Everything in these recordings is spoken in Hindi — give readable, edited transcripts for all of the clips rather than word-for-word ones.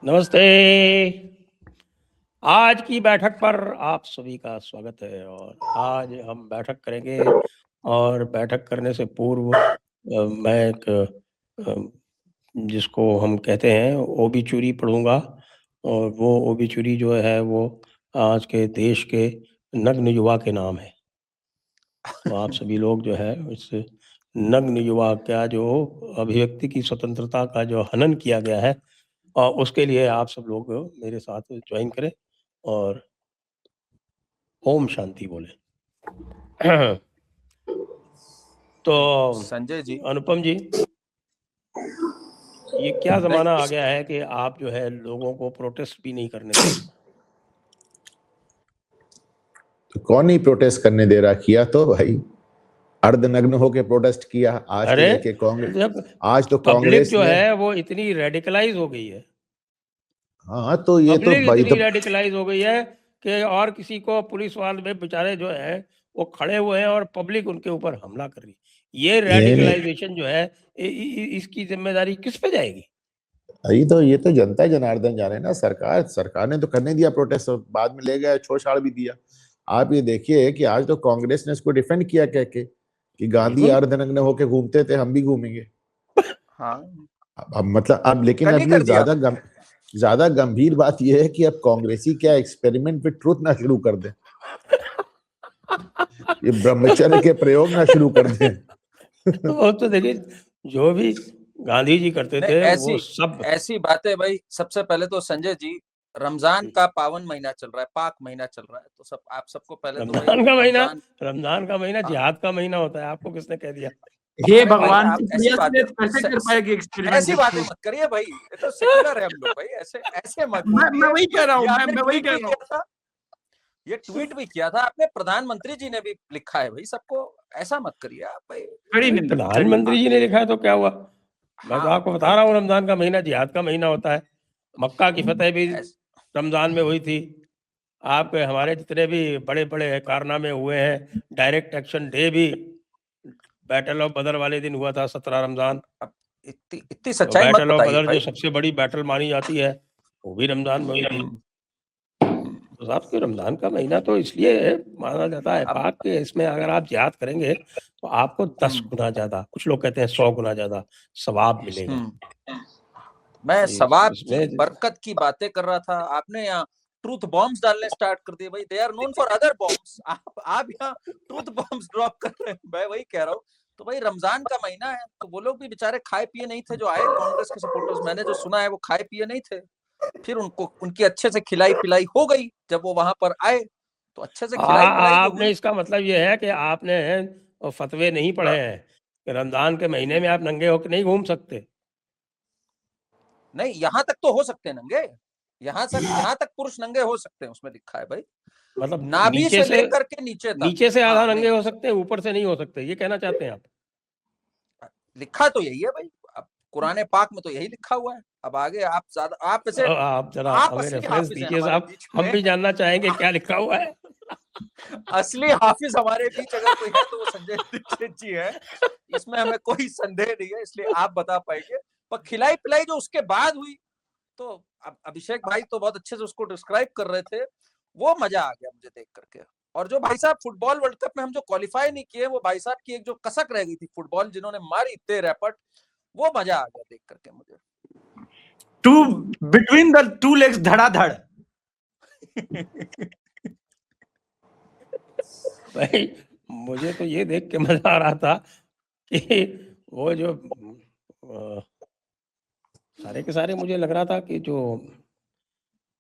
नमस्ते। आज की बैठक पर आप सभी का स्वागत है और आज हम बैठक करेंगे और बैठक करने से पूर्व मैं एक जिसको हम कहते हैं ओबिचुरी पढ़ूंगा और वो ओबिचुरी जो है वो आज के देश के नग्न युवा के नाम है। तो आप सभी लोग जो है इस नग्न युवा का जो अभिव्यक्ति की स्वतंत्रता का जो हनन किया गया है और उसके लिए आप सब लोग मेरे साथ ज्वाइन करें और ओम शांति बोले। तो संजय जी, अनुपम जी, ये क्या जमाना आ गया है कि आप जो है लोगों को प्रोटेस्ट भी नहीं करने दे रहे? तो कौन नहीं प्रोटेस्ट करने दे रहा? किया तो भाई अर्धनग्न होके प्रोटेस्ट किया। आज तो अरे देखिए कांग्रेस, जब आज तो पब्लिक कांग्रेस जो ने, है वो इतनी रेडिकलाइज हो गई है, हाँ तो ये तो पब्लिक भाई इतनी तो रेडिकलाइज हो गई है कि और किसी को पुलिस वाले में बेचारे जो है वो खड़े हुए हैं और पब्लिक उनके ऊपर हमला कर रही है। ये रेडिकलाइजेशन जो है इसकी जिम्मेदारी किस पे जाएगी? ये तो जनता जनार्दन जा रहे हैं ना। सरकार ने तो करने दिया प्रोटेस्ट, और बाद में ले गया, छोड़ छाड़ भी दिया। आप ये देखिए कि आज तो कांग्रेस ने इसको डिफेंड किया कह के कि गांधी बिल्कुल। अर्धनग्न होके घूमते थे, हम भी घूमेंगे। हाँ, अब मतलब अब लेकिन कर अब ही ये कर दिया। ज्यादा गंभीर बात यह है कि अब कांग्रेसी क्या एक्सपेरिमेंट विद ट्रुथ ना शुरू कर दे, ये ब्रह्मचर्य के प्रयोग ना शुरू कर दे। वो तो देखिए जो भी गांधी जी करते थे वो सब ऐसी बातें भाई। सबसे पहले तो संजय जी, रमजान का पावन महीना चल रहा है, पाक महीना चल रहा है, तो सब आप सबको पहले तो रमजान का महीना, रमजान का महीना जिहाद का महीना होता है। आपको किसने कह दिया? हे भगवान, आप ऐसी बातें कैसे कर पाएगी एक्सपेरिमेंट? ऐसी बातें मत करिए भाई, ये तो सेक्युलर है हम लोग भाई। ऐसे मत। मैं वही कह रहा हूँ, मैं वही कह रहा हूँ। ये ट्वीट भी किया था आपने, प्रधानमंत्री जी ने भी लिखा है भाई सबको। ऐसा मत करिए आप भाई। प्रधानमंत्री जी ने लिखा है तो क्या हुआ? मैं तो आपको बता रहा हूँ रमजान का महीना जिहाद का महीना होता है। मक्का की फतेह भी रमजान में हुई थी। आपके हमारे जितने भी बड़े बड़े कारनामे हुए हैं, डायरेक्ट एक्शन डे भी बैटल ऑफ बदर वाले दिन हुआ था, 17 रमजान। इतनी सच्चाई मत बैटल ऑफ बताइए बदर भाई। जो सबसे बड़ी बैटल मानी जाती है वो भी रमजान में हुई थी। तो साहब के रमजान का महीना तो इसलिए माना जाता है पाक के, इसमें अगर आप जिहाद करेंगे तो आपको 10 गुना ज्यादा, कुछ लोग कहते हैं 100 गुना ज्यादा सवाब मिलेगा। मैं सवाब की बरकत की बातें कर रहा था, आपने यहाँ ट्रूथ बॉम्ब्स डालने स्टार्ट कर दिए भाई। They are known for other bombs, आप यहाँ ट्रूथ बॉम्ब्स ड्रॉप कर रहे हैं। मैं वही कह रहा हूँ। तो भाई रमजान का महीना है, तो वो लोग भी बेचारे खाए पिए नहीं थे जो आए कांग्रेस के सपोर्टर्स। मैंने जो सुना है वो खाए पिए नहीं थे। फिर उनको उनकी अच्छे से खिलाई पिलाई हो गई जब वो वहां पर आए, तो अच्छे से खिलाई पिलाई तो आपने इसका मतलब ये है कि आपने फतवे नहीं पढ़े हैं कि रमजान के महीने में आप नंगे होकर नहीं घूम सकते। नहीं, यहाँ तक तो हो सकते हैं नंगे, यहाँ तक पुरुष नंगे हो सकते हैं, उसमें लिखा है भाई। मतलब नाभि से लेकर के नीचे तक, नीचे से आधा नंगे हो सकते हैं, ऊपर से नहीं हो सकते, ये कहना चाहते हैं आप? लिखा तो यही है भाई, अब कुरान पाक में तो यही लिखा हुआ है। अब आगे आप ज्यादा, आप वैसे आप जरा हमें रेफरेंस दीजिए साहब, हम भी जानना चाहेंगे क्या लिखा हुआ है। असली हाफिज हमारे बीच अगर कोई है तो वो संजय दीक्षित जी है, इसमें हमें कोई संदेह नहीं है, इसलिए आप बता पाएंगे। पर खिलाई पिलाई जो उसके बाद हुई, तो अभिषेक भाई तो बहुत अच्छे से उसको डिस्क्राइब कर रहे थे, वो मजा आ गया मुझे देख करके। और जो भाई साहब फुटबॉल वर्ल्ड कप में हम जो क्वालिफाई नहीं किए, वो भाई साहब की एक जो कसक रह गई थी फुटबॉल, जिन्होंने मारी इतने रैपट, वो मजा आ गया देख करके मुझे। बिटवीन द टू लेग्स धड़ाधड़। भाई मुझे तो ये देख के मजा आ रहा था कि वो जो सारे के सारे, मुझे लग रहा था कि जो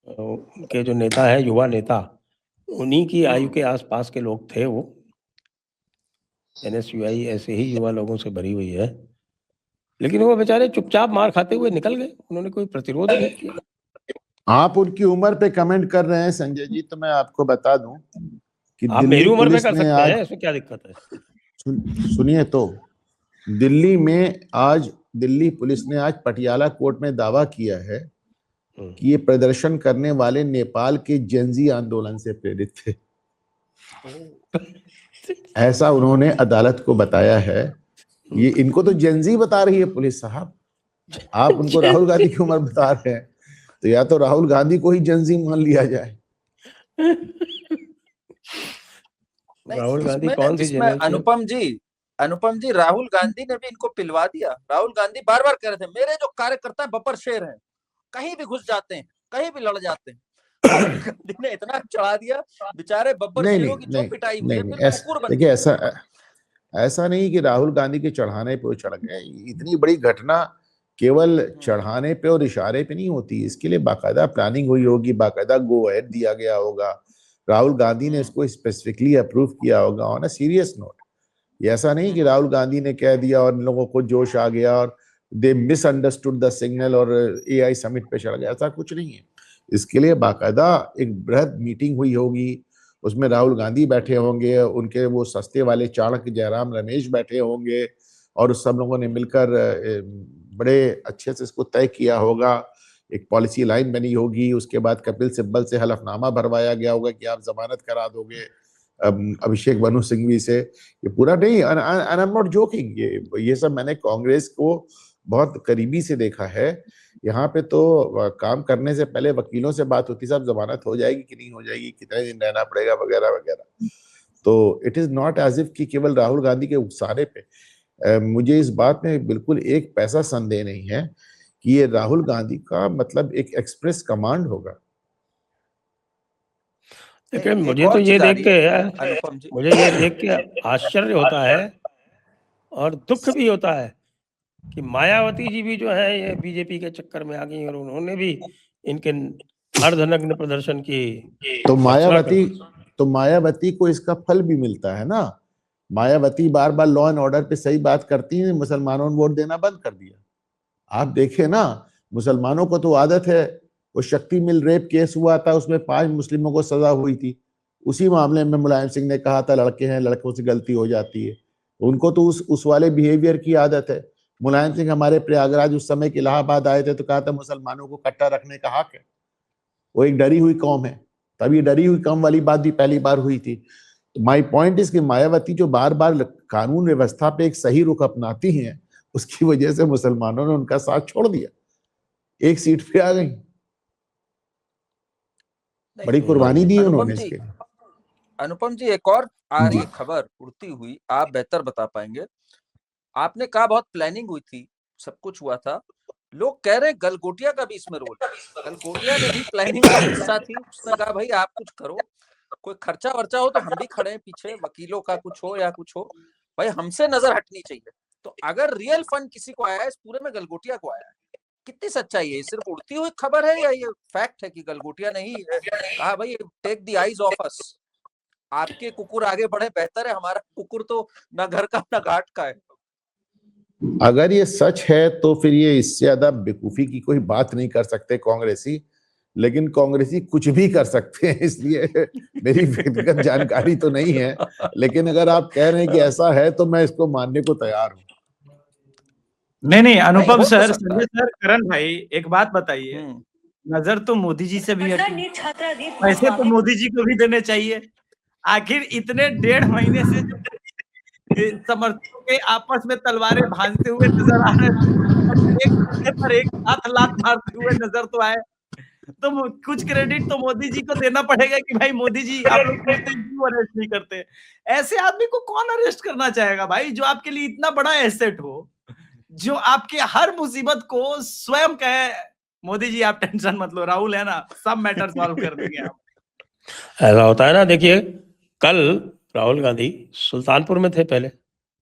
के जो नेता है, युवा नेता, उन्हीं की आयु के आसपास के लोग थे। वो NSUI ऐसे ही युवा लोगों से भरी हुई है, लेकिन वो बेचारे चुपचाप मार खाते हुए निकल गए, उन्होंने कोई प्रतिरोध नहीं किया। आप उनकी उम्र पे कमेंट कर रहे हैं संजय जी, तो मैं आपको बता दूं कि आप मेरी उम्र में कर सकते हैं, इसमें क्या दिक्कत है? सुनिए तो, दिल्ली में आज दिल्ली पुलिस ने आज पटियाला कोर्ट में दावा किया है कि ये प्रदर्शन करने वाले नेपाल के जेनजी आंदोलन से प्रेरित थे। ऐसा उन्होंने अदालत को बताया है। ये इनको तो जेनजी बता रही है पुलिस साहब, आप उनको राहुल गांधी की उम्र बता रहे हैं। तो या तो राहुल गांधी को ही जेंजी मान लिया जाए। राहुल गांधी इसमें कौन सी इसमें जनरेशन? अनुपम जी राहुल गांधी ने भी इनको पिलवा दिया। राहुल गांधी बार बार कह रहे थे मेरे जो कार्यकर्ता बब्बर शेर हैं, कहीं भी घुस जाते हैं, कहीं भी लड़ जाते हैं। राहुल गांधी ने इतना चढ़ा दिया, बेचारे बब्बर नहीं शेरों नहीं की जो नहीं पिटाई हुई नहीं है, नहीं, फिर कुकुर बन देखिए गए। ऐसा नहीं कि राहुल गांधी के चढ़ाने पे वो चढ़ गए। इतनी बड़ी घटना केवल चढ़ाने पे और इशारे पे नहीं होती, इसके लिए बाकायदा प्लानिंग हुई होगी, बाकायदा गो अहेड दिया गया होगा, राहुल गांधी ने इसको स्पेसिफिकली अप्रूव किया होगा ऑन अ सीरियस नोट। ये ऐसा नहीं कि राहुल गांधी ने कह दिया और इन लोगों को जोश आ गया और दे मिसअंडरस्टूड द सिग्नल और एआई समिट पे चढ़ गया, ऐसा कुछ नहीं है। इसके लिए बाकायदा एक बृहद मीटिंग हुई होगी, उसमें राहुल गांधी बैठे होंगे, उनके वो सस्ते वाले चाणक्य जयराम रमेश बैठे होंगे और उस सब लोगों ने मिलकर बड़े अच्छे से इसको तय किया होगा। एक पॉलिसी लाइन बनी होगी, उसके बाद कपिल सिब्बल से हलफनामा भरवाया गया होगा कि आप जमानत करा दोगे अभिषेक मनु सिंघवी से। ये पूरा नहीं, आई एम नॉट जोकिंग, ये सब मैंने कांग्रेस को बहुत करीबी से देखा है। यहाँ पे तो काम करने से पहले वकीलों से बात होती, साहब जमानत हो जाएगी कि नहीं हो जाएगी, कितने दिन रहना पड़ेगा, वगैरह वगैरह। तो it is not as if कि केवल राहुल गांधी के उकसाने पे। मुझे इस बात में बिल्कुल एक पैसा संदेह नहीं है कि ये राहुल गांधी का मतलब एक एक्सप्रेस कमांड होगा। लेकिन मुझे तो ये देख के अनुपम जी, मुझे ये देख के आश्चर्य होता है और दुख भी होता है कि मायावती जी भी जो है ये बीजेपी के चक्कर में आ गई और उन्होंने भी इनके अर्धनग्न प्रदर्शन की तो भर्त्सना मायावती को इसका फल भी मिलता है ना। मायावती बार बार लॉ एंड ऑर्डर पे सही बात करती है, मुसलमानों ने वोट देना बंद कर दिया। आप देखे ना, मुसलमानों को तो आदत है, वो शक्ति मिल रेप केस हुआ था, उसमें 5 मुस्लिमों को सजा हुई थी। उसी मामले में मुलायम सिंह ने कहा था लड़के हैं, लड़कों से गलती हो जाती है। उनको तो उस वाले बिहेवियर की आदत है। मुलायम सिंह हमारे प्रयागराज उस समय के इलाहाबाद आए थे तो कहा था मुसलमानों को कट्टा रखने का हक है, वो एक डरी हुई कौम है। तब ये डरी हुई कौम वाली बात भी पहली बार हुई थी। माय पॉइंट इज कि मायावती जो बार बार कानून व्यवस्था पे एक सही रुख अपनाती हैं, उसकी वजह से मुसलमानों ने उनका साथ छोड़ दिया, एक सीट पे आ गई, बड़ी कुर्बानी दी उन्होंने इसके लिए। अनुपम जी एक और आ रही खबर उड़ती हुई, आप बेहतर बता पाएंगे। आपने कहा बहुत प्लानिंग हुई थी, सब कुछ हुआ था, लोग कह रहे गलगोटिया का भी इसमें रोल, गलगोटिया ने भी प्लानिंग का हिस्सा थी। उसने कहा भाई आप कुछ करो, कोई खर्चा वर्चा हो तो हम भी खड़े हैं पीछे, वकीलों का कुछ हो या कुछ हो, भाई हमसे नजर हटनी चाहिए। तो अगर रियल फंड किसी को आया है इस पूरे में, गलगोटिया को आया है। कितनी सच्चाई है, सिर्फ उड़ती हुई खबर है या ये फैक्ट है कि गलगोटिया ने ही कहा भाई take the eyes of us, आपके कुकुर आगे बढ़े बेहतर है, हमारा कुकुर तो ना घर का ना घाट का है। अगर ये सच है तो फिर ये इससे ज्यादा बेवकूफी की कोई बात नहीं कर सकते कांग्रेसी, लेकिन कांग्रेसी कुछ भी कर सकते हैं, इसलिए मेरी व्यक्तिगत जानकारी तो नहीं है। लेकिन अगर आप कह रहे हैं कि ऐसा है तो मैं इसको मानने को तैयार हूं। नहीं अनुपम सर, संजय सर, करण भाई एक बात बताइए, नजर तो मोदी जी से भी हटी, पैसे तो मोदी जी को भी देने चाहिए। आखिर इतने 1.5 महीने से जो समर्थकों के आपस में तलवारें भांजते हुए नजर आ रहे हैं, एक पर एक साथ लात मारते हुए नजर तो आए, तो कुछ क्रेडिट तो मोदी जी को देना पड़ेगा कि भाई मोदी जी आप लोग क्यों अरेस्ट नहीं करते। ऐसे आदमी को कौन अरेस्ट करना चाहेगा भाई, जो आपके लिए इतना बड़ा एसेट हो, जो आपके हर मुसीबत को स्वयं कहे मोदी जी आप टेंशन मत लो, राहुल है ना, सब मैटर सॉल्व कर देंगे आप। ऐसा होता है ना। देखिए कल राहुल गांधी सुल्तानपुर में थे, पहले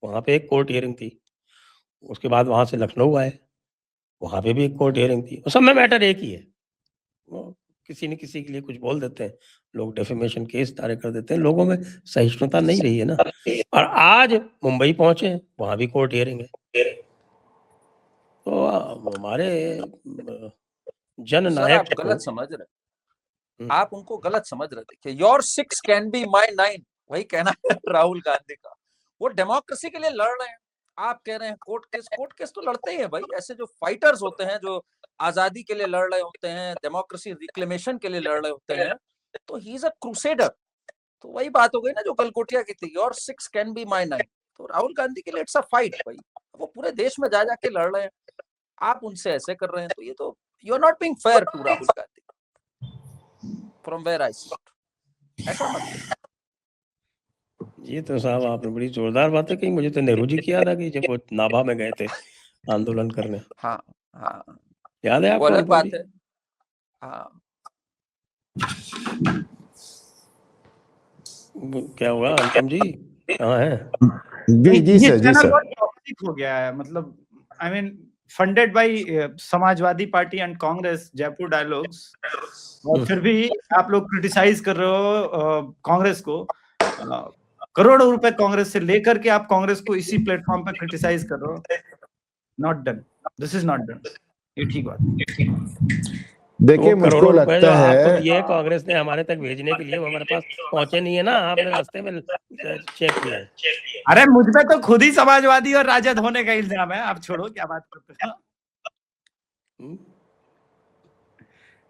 वहां पे एक कोर्ट हियरिंग थी, उसके बाद वहां से लखनऊ आए, वहां पे भी एक कोर्ट हियरिंग थी। सब में मैटर एक ही है, वो किसी न किसी के लिए कुछ बोल देते हैं, लोग डेफेमेशन केस दायर कर देते हैं, लोगों में सहिष्णुता नहीं रही है ना। और आज मुंबई पहुंचे, वहां भी कोर्ट हियरिंग है। तो हमारे जन नायक आप गलत समझ रहे, आप उनको गलत समझ रहे। देखिए योर 6 कैन बी माई 9, वही कहना है राहुल गांधी का। वो डेमोक्रेसी के लिए लड़ रहे हैं, आप कह रहे हैं कोर्ट केस तो लड़ते ही हैं भाई। ऐसे जो फाइटर्स होते हैं, जो आजादी के लिए लड़ रहे होते हैं, डेमोक्रेसी रिक्लेमेशन के लिए लड़ रहे होते हैं, तो ही इज अ क्रूसेडर। तो वही बात हो गई ना जो गलगोटिया की थी, योर 6 कैन बी माई 9। तो राहुल गांधी के लिए इट्स अ फाइट भाई, वो पूरे देश में जा जाके लड़ रहे हैं, आप उनसे ऐसे कर रहे हैं, तो ये तो you are not being fair to Rahul Gandhi from where I see. ऐसा मत करो। ये तो साहब आपने बड़ी जोरदार बातें कही। मुझे तो नेहरू जी की याद आ गई जब वो नाभा में गए थे आंदोलन करने। हाँ हाँ, याद है वो आपको? अलग बात है। हाँ, क्या हुआ अनुपम जी, कहाँ है? जी सर, जी सर। बहुत टॉक्सिक हो गया है, मतलब I mean funded by Samajwadi party and Congress, Jaipur dialogues, और फिर भी आप लोग क्रिटिसाइज कर रहे हो कांग्रेस को। करोड़ों रुपए कांग्रेस से लेकर के आप कांग्रेस को इसी प्लेटफॉर्म पर क्रिटिसाइज कर रहे हो। Not done, this is not done. ये ठीक बात। देखिए, मुझको लगता है आपको दिए कांग्रेस ने हमारे तक भेजने के लिए, वो हमारे पास पहुंचे नहीं है ना, आपने रास्ते में चेक किया है। अरे मुझ पे तो खुद ही समाजवादी और राजद होने का इल्जाम है, आप छोड़ो, क्या बात करते हो।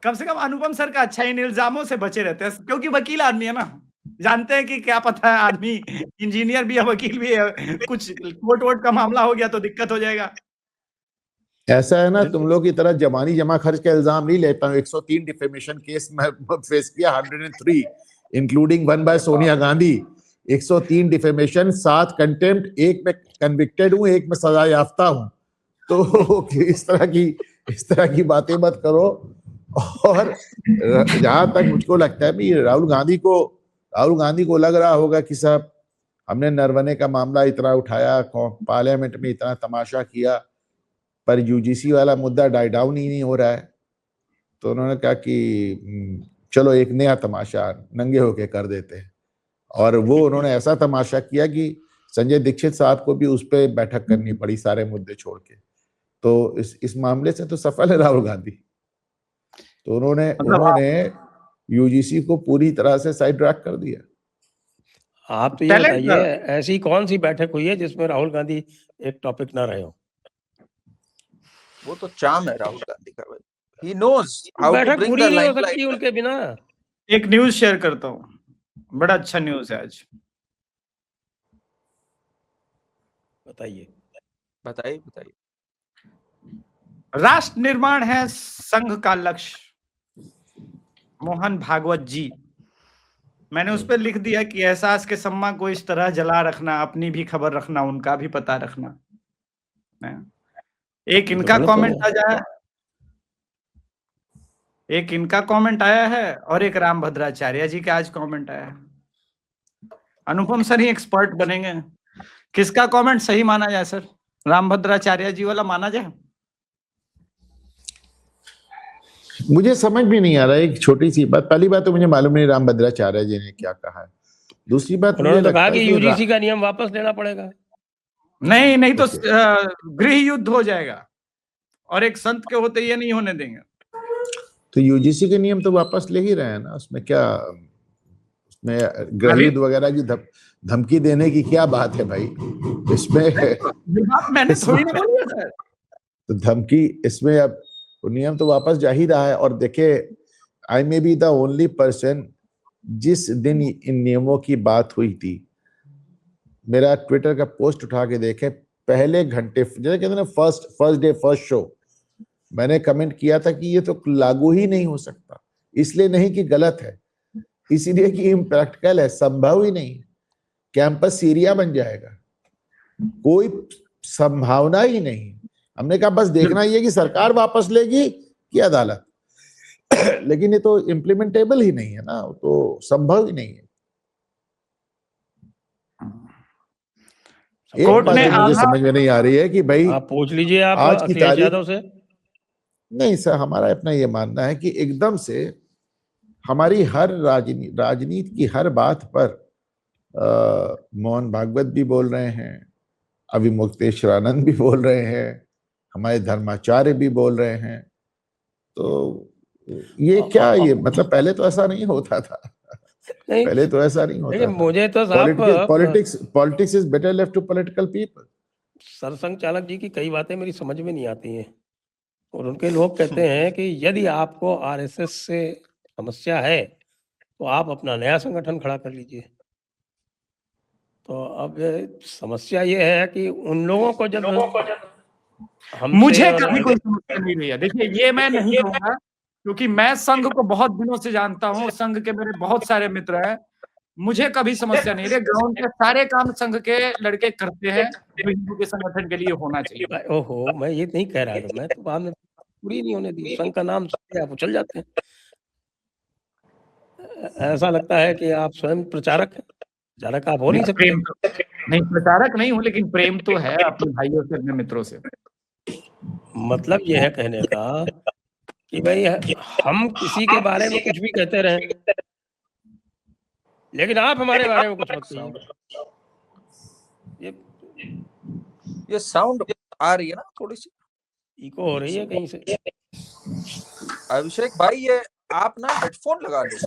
कम से कम अनुपम सर का अच्छा इन इल्जामों से बचे रहते हैं, क्योंकि वकील आदमी है ना, जानते हैं कि क्या पता है आदमी इंजीनियर भी है, वकील भी है, कुछ कोर्ट वोट का मामला हो गया तो दिक्कत हो जाएगा। ऐसा है ना, तुम लोग की तरह जमानी जमा खर्च का इल्जाम नहीं लेता हूँ। 103 डिफेमेशन केस में फेस किया, 103 including 1 by Sonia Gandhi. 103 defamation, 7 contempt, 1 में कन्विक्टेड हूँ, 1 में सजा याफ्ता हूँ। तो इस तरह की बातें मत करो। और जहां तक मुझको लगता है भी राहुल गांधी को लग रहा होगा कि साहब हमने नरवणे का मामला इतना उठाया, पार्लियामेंट में इतना तमाशा किया, पर यूजीसी वाला मुद्दा डाई डाउन ही नहीं हो रहा है। तो उन्होंने कहा कि चलो एक नया तमाशा नंगे होके कर देते हैं। और वो उन्होंने ऐसा तमाशा किया कि संजय दीक्षित साहब को भी उस पर बैठक करनी पड़ी, सारे मुद्दे छोड़ के। तो इस मामले से तो सफल है राहुल गांधी। तो उन्होंने यूजीसी को पूरी तरह से साइड ट्रैक कर दिया। आप तो ये बताइए, ऐसी कौन सी बैठक हुई है जिसमें राहुल गांधी एक टॉपिक ना रहे हो? वो तो चार्म है राहुल गांधी का भाई, he knows how to बैठक bring पूरी the नहीं हो limelight सकती उनके बिना। एक न्यूज शेयर करता हूँ, बड़ा अच्छा न्यूज है आज। बताइए बताइए। राष्ट्र निर्माण है संघ का लक्ष्य, मोहन भागवत जी। मैंने उस पर लिख दिया कि एहसास के सम्मा को इस तरह जला रखना, अपनी भी खबर रखना, उनका भी पता रखना। एक इनका कमेंट आया है और एक राम भद्राचार्य जी का आज कमेंट आया है। अनुपम सर ही एक्सपर्ट बनेंगे, किसका कमेंट सही माना जाए सर? राम भद्राचार्य जी वाला माना जाए? मुझे समझ भी नहीं आ रहा है। एक छोटी सी बात, पहली बात तो मुझे मालूम नहीं राम भद्राचार्य जी ने क्या कहा है। दूसरी बात, उन्होंने तो कहा कि यूजीसी का नियम वापस लेना पड़ेगा। नहीं तो गृह युद्ध हो जाएगा, और एक संत के होते ये नहीं होने देंगे। तो यूजीसी के नियम तो वापस ले ही रहे हैं ना, उसमें क्या, उसमें गृह युद्ध वगैरह की धमकी देने की क्या बात है भाई? इसमें मैंने थोड़ी ना बोला सर। तो धमकी, इसमें अब नियम तो वापस जा ही रहा है। और देखे, I may be the only person जिस दिन इन नियमों की बात हुई थी, मेरा ट्विटर का पोस्ट उठा के देखे, पहले घंटे, जैसे कहते हैं ना फर्स्ट डे फर्स्ट शो, मैंने कमेंट किया था कि ये तो लागू ही नहीं हो सकता। इसलिए नहीं कि गलत है, इसीलिए कि इम्प्रैक्टिकल है, संभव ही नहीं। कैंपस सीरिया बन जाएगा, कोई संभावना ही नहीं। हमने कहा बस देखना ये कि सरकार वापस लेगी कि अदालत। लेकिन ये तो इम्प्लीमेंटेबल ही नहीं है ना, तो संभव ही नहीं है। एक बात मुझे समझ में नहीं आ रही है कि भाई, आप पूछ लीजिए आप आज की तारीख यादव से। नहीं सर, हमारा अपना ये मानना है कि एकदम से हमारी हर राजनीति की हर बात पर मोहन भागवत भी बोल रहे हैं, अभिमुक्तेश्वरानंद भी बोल रहे हैं, हमारे धर्माचार्य भी बोल रहे हैं। तो ये क्या, ये मतलब पहले तो ऐसा नहीं होता था। पहले तो ऐसा नहीं होता था। मुझे तो politics is better left to political people. सरसंघ चालक जी की कई बातें मेरी समझ में नहीं आती हैं, और उनके लोग कहते हैं कि यदि आपको आरएसएस से समस्या है तो आप अपना नया संगठन खड़ा कर लीजिए। तो अब समस्या ये है कि उन लोगों को जब मुझे कभी कोई समस्या नहीं रही है। देखिए, ये मैं नहीं कहूंगा क्योंकि मैं संघ को बहुत दिनों से जानता हूँ, संघ के मेरे बहुत सारे मित्र हैं, मुझे कभी समस्या नहीं रही। ग्राउंड के सारे काम संघ के लड़के करते हैं जो हिंदू के संगठन के लिए होना चाहिए। ओहो, मैं ये नहीं कह रहा था, मैं तो बाद में पूरी नहीं होने दी। संघ का नाम सुनते आप उछल जाते हैं। ऐसा लगता है कि आप स्वयं प्रचारक हैं। प्रचारक आप हो नहीं सकते। नहीं, प्रचारक नहीं हूँ, लेकिन प्रेम तो है अपने भाइयों से, अपने मित्रों से। मतलब ये है कहने का कि भाई हम किसी के बारे में कुछ भी कहते रहे, लेकिन आप हमारे बारे में कुछ मत कहिए। ये साउंड आ रही है ना, थोड़ी सी इको हो रही है कहीं से। अभिषेक भाई, ये आप ना हेडफोन लगा लो।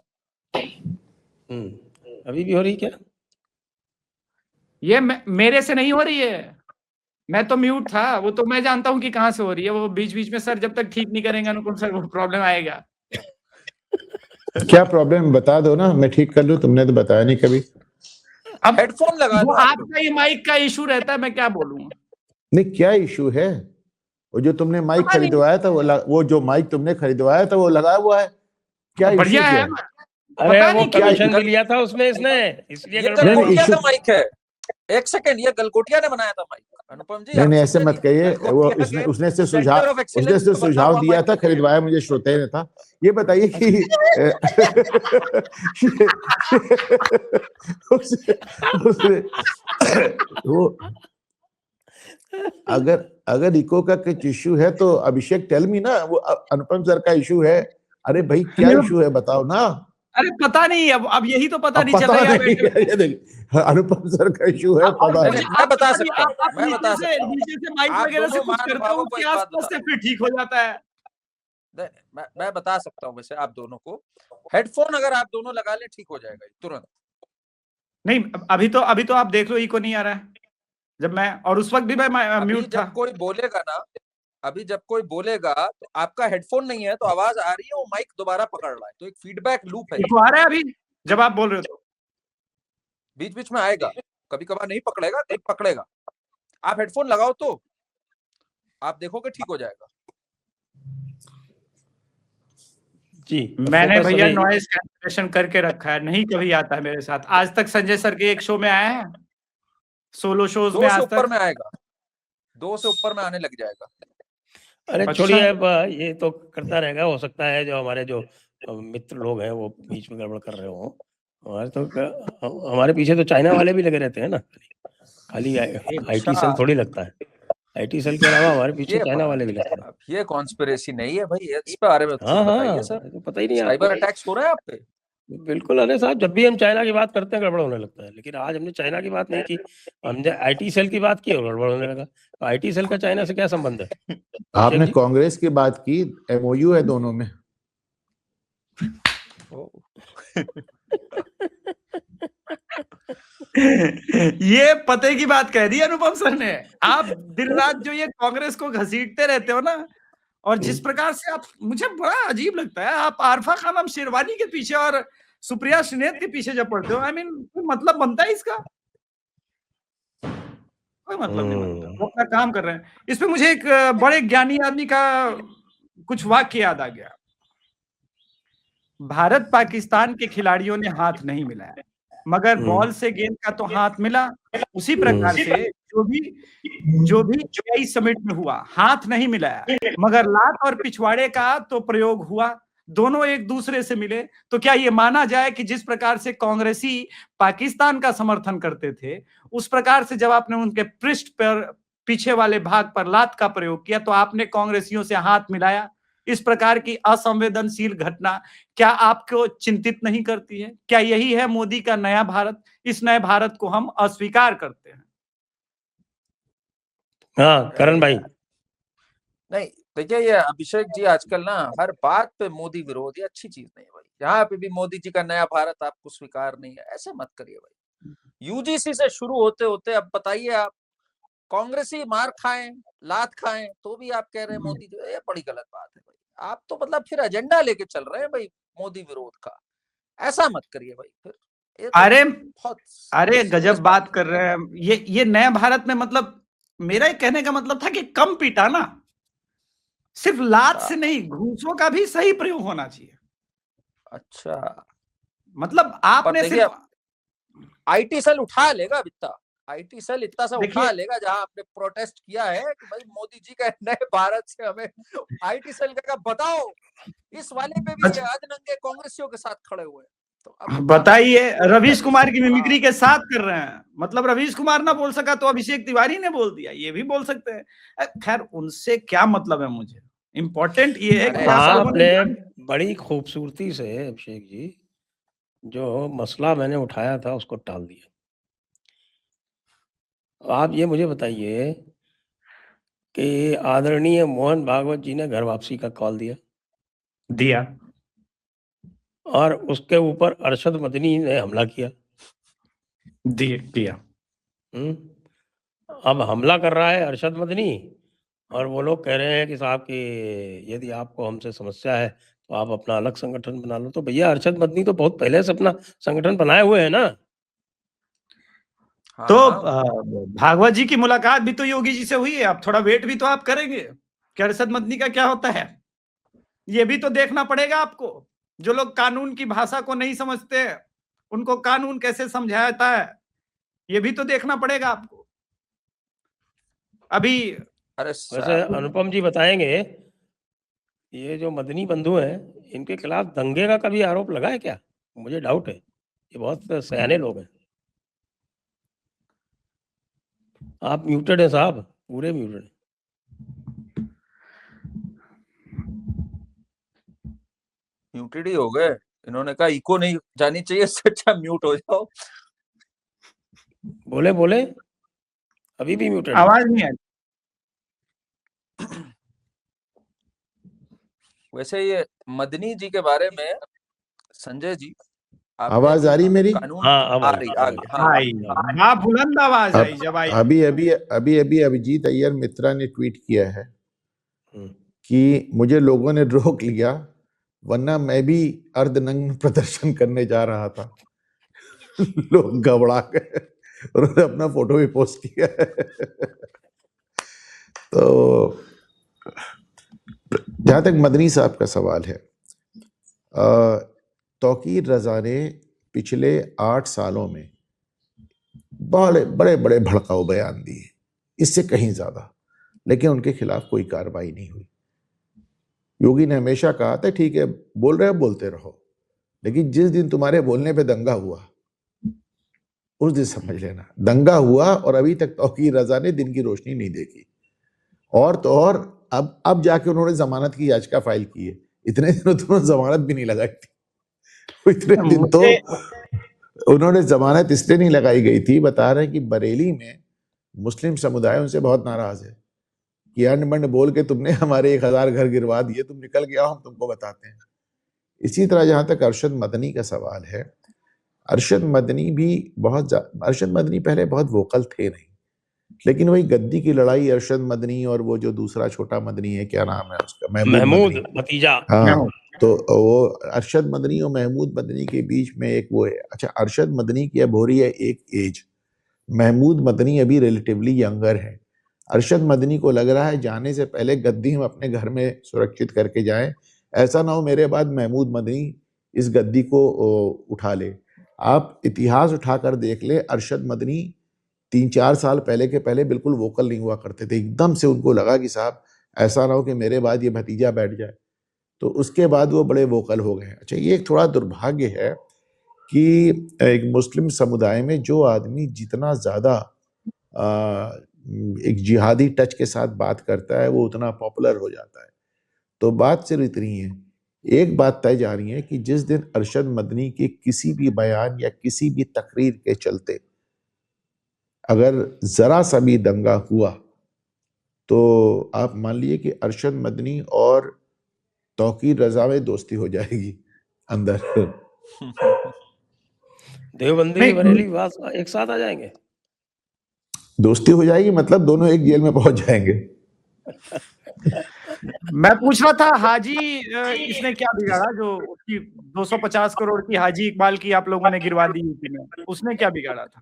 अभी भी हो रही क्या? ये मेरे से नहीं हो रही है, मैं तो म्यूट था। वो तो मैं जानता हूँ कि कहाँ से हो रही है। वो बीच बीच में सर जब तक ठीक नहीं करेंगे अनुपम सर, वो प्रॉब्लम आएगा। क्या प्रॉब्लम बता दो ना, मैं ठीक कर लूं। तुमने तो बताया नहीं कभी। अब हेडफोन लगा लो। आपका ये माइक का इशू रहता है, मैं क्या बोलूँ। नहीं, क्या इशू है? वो जो तुमने माइक खरीदवाया था, वो जो माइक तुमने खरीदवाया था वो लगा हुआ है। क्या बढ़िया है। अरे वो कमीशन भी लिया था उसमें इसने, इसलिए गलगोटिया का माइक है। एक सेकंड, ये गलगोटिया ने बनाया था माइक, अनुपम जी। नहीं, ऐसे मत कहिए। वो उसने से सुझाव दिया था, खरीदवाया मुझे श्रोते ने था। ये बताइए कि वो अगर इको का कुछ इश्यू है तो अभिषेक टेल मी ना। वो अनुपम सर का इशू है। अरे भाई, क्या इशू है बताओ ना। अरे पता नहीं, अब यही तो पता नहीं चल रहा है। अनुपम सर का इशू है, पता नहीं। मैं बता सकता हूँ, मैं बता सकता हूँ। नीचे से माइक वगैरह से कुछ करते हो कि आसपास से फिर ठीक हो जाता है। मैं बता सकता हूँ वैसे आप दोनों को। हेडफोन अगर आप दोनों लगा ले, ठीक हो जाएगा तुरंत। नहीं, अभी तो आप देख लो, इको नहीं आ रहा है जब मैं, और उस वक्त भी मैं म्यूट था। जब कोई बोलेगा ना, अभी जब कोई बोलेगा तो आपका हेडफोन नहीं है तो आवाज आ रही है, वो माइक दोबारा पकड़ रहा है, तो एक फीडबैक लूप है। इको आ रहा है अभी जब आप बोल रहे हो तो? बीच बीच में आएगा, कभी कभार नहीं पकड़ेगा, एक पकड़ेगा। आप हेडफोन लगाओ तो आप देखोगे ठीक हो जाएगा। जी, मैंने भैया नॉइज कैंसलेशन करके रखा है, नहीं कभी आता है मेरे साथ। आज तक संजय सर के एक शो में आया है, सोलो शोज में आज तक। 2 से ऊपर में आएगा, 2 से ऊपर में आने लग जाएगा। अरे छोड़िए, अब ये तो करता रहेगा। हो सकता है जो हमारे जो मित्र लोग हैं वो बीच में गड़बड़ कर रहे हो। हमारे पीछे तो चाइना वाले भी लगे रहते हैं ना, खाली आईटी सेल थोड़ी लगता है। आईटी सेल के अलावा हमारे पीछे चाइना वाले भी लगते हैं। ये कॉन्स्पिरेसी नहीं है भाई, इस पे बारे में बताइए सर। तो पता ही नहीं, साइबर अटैक्स हो रहे हैं आप पे। बिल्कुल। अरे साहब, जब भी हम चाइना की बात करते हैं गड़बड़ होने लगता है, लेकिन आज हमने चाइना की बात नहीं की, हमने आईटी सेल की बात की और गड़बड़ होने लगा। तो आईटी सेल का चाइना से क्या संबंध है? आपने कांग्रेस की बात की, एमओयू है दोनों में। ये पते की बात कह दी अनुपम सर ने। आप दिन रात जो ये कांग्रेस को घसीटते रहते हो ना, और जिस प्रकार से आप, मुझे बड़ा अजीब लगता है, आप आरफा खानम शेरवानी के पीछे और सुप्रिया श्रीनेत के पीछे जब पड़ते हो, आई मीन मतलब बनता है इसका? कोई मतलब नहीं बनता। वो अपना काम कर रहे हैं। इसमें मुझे एक बड़े ज्ञानी आदमी का कुछ वाक्य याद आ गया। भारत पाकिस्तान के खिलाड़ियों ने हाथ नहीं मिलाया, मगर बॉल से गेंद का तो हाथ मिला। उसी प्रकार से जो भी चेन्नई समिट में हुआ, हाथ नहीं मिलाया, मगर लात और पिछवाड़े का तो प्रयोग हुआ। दोनों एक दूसरे से मिले। तो क्या ये माना जाए कि जिस प्रकार से कांग्रेसी पाकिस्तान का समर्थन करते थे, उस प्रकार से जब आपने उनके पृष्ठ पर, पीछे वाले भाग पर लात का प्रयोग किया, तो आपने कांग्रेसियों से हाथ मिलाया? इस प्रकार की असंवेदनशील घटना क्या आपको चिंतित नहीं करती है? क्या यही है मोदी का नया भारत? इस नए भारत को हम अस्वीकार करते हैं। हाँ करण भाई। नहीं देखिए, ये अभिषेक जी आजकल ना हर बात पे मोदी विरोध, ये अच्छी चीज नहीं है भाई। यहाँ पे भी मोदी जी का नया भारत आपको स्वीकार नहीं है, ऐसे मत करिए भाई। यूजीसी से शुरू होते होते अब बताइए, आप कांग्रेसी मार खाएं, लात खाएं, तो भी आप कह रहे हैं मोदी जी, ये बड़ी गलत बात है भाई। आप तो मतलब फिर एजेंडा लेके चल रहे हैं भाई मोदी विरोध का। ऐसा मत करिए भाई फिर। अरे गजब बात कर रहे हैं। ये नए भारत में मतलब मेरा एक कहने का मतलब था कि कम पीटा ना, सिर्फ लात से नहीं, घूंसों का भी सही प्रयोग होना चाहिए। अच्छा, मतलब आपने सिर्फ आईटी सेल उठा लेगा बित्ता, आईटी सेल इतना सा देखिए, उठा लेगा जहां आपने प्रोटेस्ट किया है कि भाई मोदी जी का नए भारत से हमें आईटी सेल का बताओ, इस वाले पे भी ये अधनंगे कांग्रेसियों के साथ खड़े हुए। तो अब बताइए, रवीश कुमार की मिमिक्री के साथ कर रहे हैं। मतलब रवीश कुमार ना बोल सका तो अभिषेक तिवारी ने बोल दिया, ये भी बोल सकते हैं। खैर उनसे क्या मतलब है मुझे, इम्पोर्टेंट ये है कि आपने बड़ी खूबसूरती से अभिषेक जी जो मसला मैंने उठाया था उसको टाल दिया। आप ये मुझे बताइए कि आदरणीय मोहन भागवत जी ने घर वापसी का कॉल दिया और उसके ऊपर अरशद मदनी ने हमला किया। अब हमला कर रहा है अरशद मदनी और वो लोग कह रहे हैं कि साहब कि यदि आपको हमसे समस्या है तो आप अपना अलग संगठन बना लो। तो भैया अरशद मदनी तो बहुत पहले से अपना संगठन बनाए हुए हैं ना। तो भागवत जी की मुलाकात भी तो योगी जी से हुई है, अब थोड़ा वेट भी तो आप करेंगे कि अरशद मदनी का क्या होता है। ये भी तो देखना पड़ेगा आपको। जो लोग कानून की भाषा को नहीं समझते उनको कानून कैसे समझाया जाता है, ये भी तो देखना पड़ेगा आपको। अभी वैसे अनुपम जी बताएंगे, ये जो मदनी बंधु हैं इनके खिलाफ दंगे का कभी आरोप लगा है क्या? मुझे डाउट है, ये बहुत सयाने लोग हैं। आप म्यूटेड है साहब, पूरे म्यूटेड। म्यूटेड ही हो गए, इन्होंने कहा इको नहीं जानी चाहिए, इससे अच्छा म्यूट हो जाओ। बोले बोले अभी भी म्यूटेड, आवाज नहीं आई। वैसे ये मदनी जी के बारे में संजय जी, आवाज आ रही मेरी? आ रही। बुलंद आवाज आई जब आई। अभी अभिजीत अय्यर मित्रा ने ट्वीट किया है कि मुझे लोगों ने रोक लिया वरना मैं भी अर्धनग्न प्रदर्शन करने जा रहा था। लोग घबरा गए, उन्होंने अपना फोटो भी पोस्ट किया है। तो जहां तक मदनी साहब का सवाल है, तौकीर रजा ने पिछले 8 सालों में बड़े बड़े भड़काऊ बयान दिए, इससे कहीं ज्यादा, लेकिन उनके खिलाफ कोई कार्रवाई नहीं हुई। योगी ने हमेशा कहा था ठीक है बोल रहे हो बोलते रहो, लेकिन जिस दिन तुम्हारे बोलने पे दंगा हुआ उस दिन समझ लेना दंगा हुआ। और अभी तक तौकीर रजा ने दिन की रोशनी नहीं देखी। और तो और अब जाके उन्होंने जमानत की याचिका फाइल की है। इतने दिनों तो उन्होंने जमानत भी नहीं लगाई थी। इतने दिन तो उन्होंने जमानत इसलिए नहीं लगाई गई थी, बता रहे हैं कि बरेली में मुस्लिम समुदाय उनसे बहुत नाराज है कि अंड मंड बोल के तुमने हमारे 1000 घर गिरवा दिए, तुम निकल के आओ हम तुमको बताते हैं। इसी तरह जहां तक अरशद मदनी का सवाल है, अरशद मदनी पहले बहुत वोकल थे नहीं, लेकिन वही गद्दी की लड़ाई अरशद मदनी और वो जो दूसरा छोटा मदनी है, क्या नाम है उसका, महमूद भतीजा। हाँ, तो वो अरशद मदनी और महमूद मदनी के बीच में एक वो है। अच्छा, अरशद मदनी की अब हो रही है एक एज, महमूद मदनी अभी रिलेटिवली यंगर है। अरशद मदनी को लग रहा है जाने से पहले गद्दी हम अपने घर में सुरक्षित करके जाएं, ऐसा ना हो मेरे बाद महमूद मदनी इस गद्दी को उठा ले। आप इतिहास उठाकर देख ले, अरशद मदनी 3-4 साल पहले के पहले बिल्कुल वोकल नहीं हुआ करते थे। एकदम से उनको लगा कि साहब ऐसा ना हो कि मेरे बाद ये भतीजा बैठ जाए, तो उसके बाद वो बड़े वोकल हो गए। अच्छा, ये एक थोड़ा दुर्भाग्य है कि एक मुस्लिम समुदाय में जो आदमी जितना ज्यादा एक जिहादी टच के साथ बात करता है वो उतना पॉपुलर हो जाता है। तो बात सिर्फ इतनी है, एक बात तय जा रही है कि जिस दिन अरशद मदनी के किसी भी बयान या किसी भी तकरीर के चलते अगर जरा सा भी दंगा हुआ तो आप मान लीजिए कि अरशद मदनी और तौकीर रजा में दोस्ती हो जाएगी अंदर। देवबंदी बरेली एक साथ आ जाएंगे, दोस्ती हो जाएगी, मतलब दोनों एक जेल में पहुंच जाएंगे। मैं पूछ रहा था हाजी इसने क्या बिगाड़ा जो उसकी 250 करोड़ की हाजी इकबाल की आप लोगों ने गिरवा दी, उसने क्या बिगाड़ा था?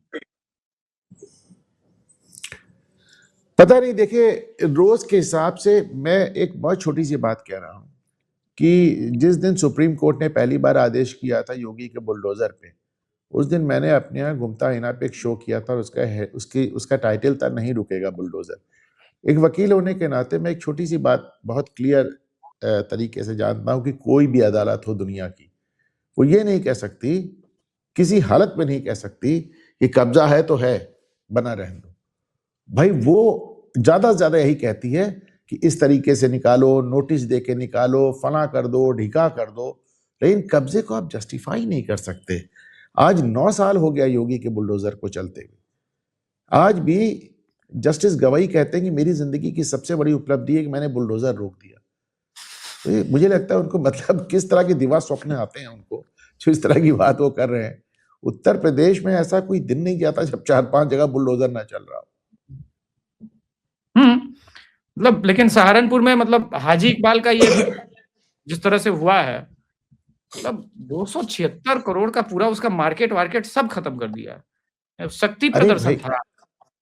पता नहीं, देखिए रोज के हिसाब से मैं एक बहुत छोटी सी बात कह रहा हूं कि जिस दिन सुप्रीम कोर्ट ने पहली बार आदेश किया था योगी के बुलडोजर पे, उस दिन मैंने अपने यहाँ घूमता हिना पे एक शो किया था और उसका टाइटल था नहीं रुकेगा बुलडोजर। एक वकील होने के नाते मैं एक छोटी सी बात बहुत क्लियर तरीके से जानता हूं कि कोई भी अदालत हो दुनिया की, वो ये नहीं कह सकती, किसी हालत में नहीं कह सकती कि कब्जा है तो है, बना रहने दो। भाई वो ज्यादा से ज्यादा यही कहती है कि इस तरीके से निकालो, नोटिस दे के निकालो, फला कर दो, ढिका कर दो, लेकिन कब्जे को आप जस्टिफाई नहीं कर सकते। आज 9 साल हो गया योगी के बुलडोजर को चलते हुए। आज भी जस्टिस गवाई कहते हैं कि मेरी जिंदगी की सबसे बड़ी उपलब्धि है कि मैंने बुलडोजर रोक दिया। तो मुझे लगता है उनको मतलब किस तरह के दिवा स्वप्न आते हैं उनको, जो इस तरह की बात वो कर रहे हैं। उत्तर प्रदेश में ऐसा कोई दिन नहीं जाता जब 4-5 जगह बुलडोजर ना चल रहा हो। मतलब लेकिन सहारनपुर में मतलब हाजी इकबाल का ये जिस तरह से हुआ है, मतलब 276 करोड़ का पूरा उसका मार्केट सब खत्म कर दिया है। शक्ति प्रदर्शन था,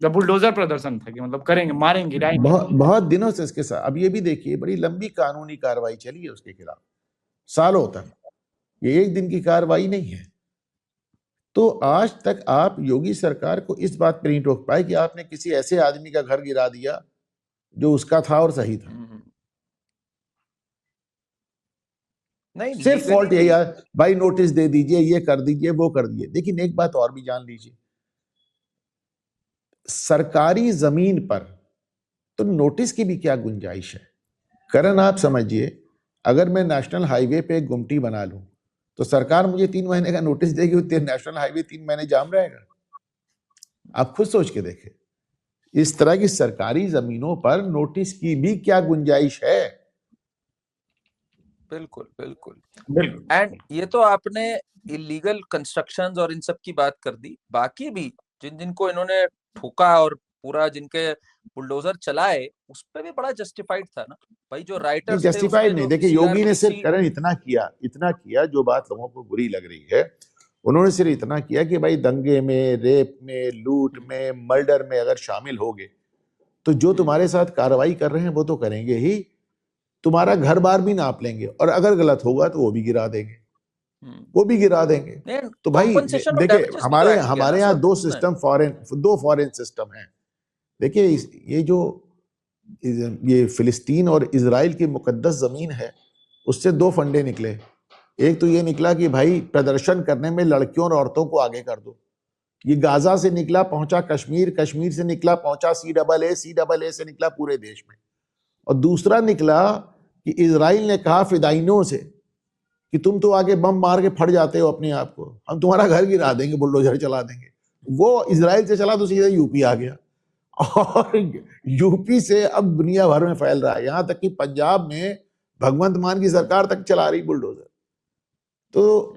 जब बुलडोजर प्रदर्शन था कि मतलब करेंगे, मारेंगे, गिराएंगे। बहुत दिनों से इसके साथ, अब ये भी देखिए बड़ी लंबी कानूनी कार्रवाई चली है उसके खिलाफ, सालों तक। ये एक दिन की कार्रवाई नहीं है। तो आज तक आप योगी सरकार को इस बात पर नहीं टोक पाए कि आपने किसी ऐसे आदमी का घर गिरा दिया जो उसका था और सही था। नहीं, सिर्फ फॉल्ट यही है, भाई नोटिस दे दीजिए, ये कर दीजिए, वो कर दीजिए। लेकिन एक बात और भी जान लीजिए, सरकारी जमीन पर तो नोटिस की भी क्या गुंजाइश है। करण, आप समझिए, अगर मैं नेशनल हाईवे पे एक गुमटी बना लूं तो सरकार मुझे 3 महीने का नोटिस देगी, तेरे नेशनल हाईवे 3 महीने जाम रहेगा। आप खुद सोच के देखें, इस तरह की सरकारी जमीनों पर नोटिस की भी क्या गुंजाइश है। बिल्कुल बिल्कुल। एंड ये तो आपने इलीगल कंस्ट्रक्शंस और इन सब की बात कर दी, बाकी भी जिनको इन्होंने ठोका और पूरा जिनके बुलडोजर चलाए, उस पर भी बड़ा जस्टिफाइड था ना भाई। जो राइटर्स थे, जस्टिफाइड नहीं, देखिए योगी ने सिर्फ करण इतना किया, जो बात लोगों को बुरी लग रही है, उन्होंने सिर्फ इतना किया कि भाई दंगे में, रेप में, लूट में, मर्डर में अगर शामिल हो गए तो जो तुम्हारे साथ कार्रवाई कर रहे हैं वो तो करेंगे ही, तुम्हारा घर बार भी नाप लेंगे और अगर गलत होगा तो वो भी गिरा देंगे, तो भाई देखिए हमारे यहाँ दो फॉरेन सिस्टम हैं। देखिए ये फिलिस्तीन और इजराइल की मुकद्दस जमीन है, उससे 2 फंडे निकले। एक तो ये निकला कि भाई प्रदर्शन करने में लड़कियों और औरतों को आगे कर दो। ये गाजा से निकला पहुंचा कश्मीर, कश्मीर से निकला पहुंचा CAA, CAA से निकला पूरे देश में। और दूसरा निकला कि इजराइल ने कहा फिदाइनों से कि तुम तो आगे बम मार के फट जाते हो अपने आप को, हम तुम्हारा घर गिरा देंगे, बुलडोजर चला देंगे। वो इजराइल से चला तो सीधा यूपी आ गया और यूपी से अब दुनिया भर में फैल रहा है, यहां तक कि पंजाब में भगवंत मान की सरकार तक चला रही बुलडोजर। तो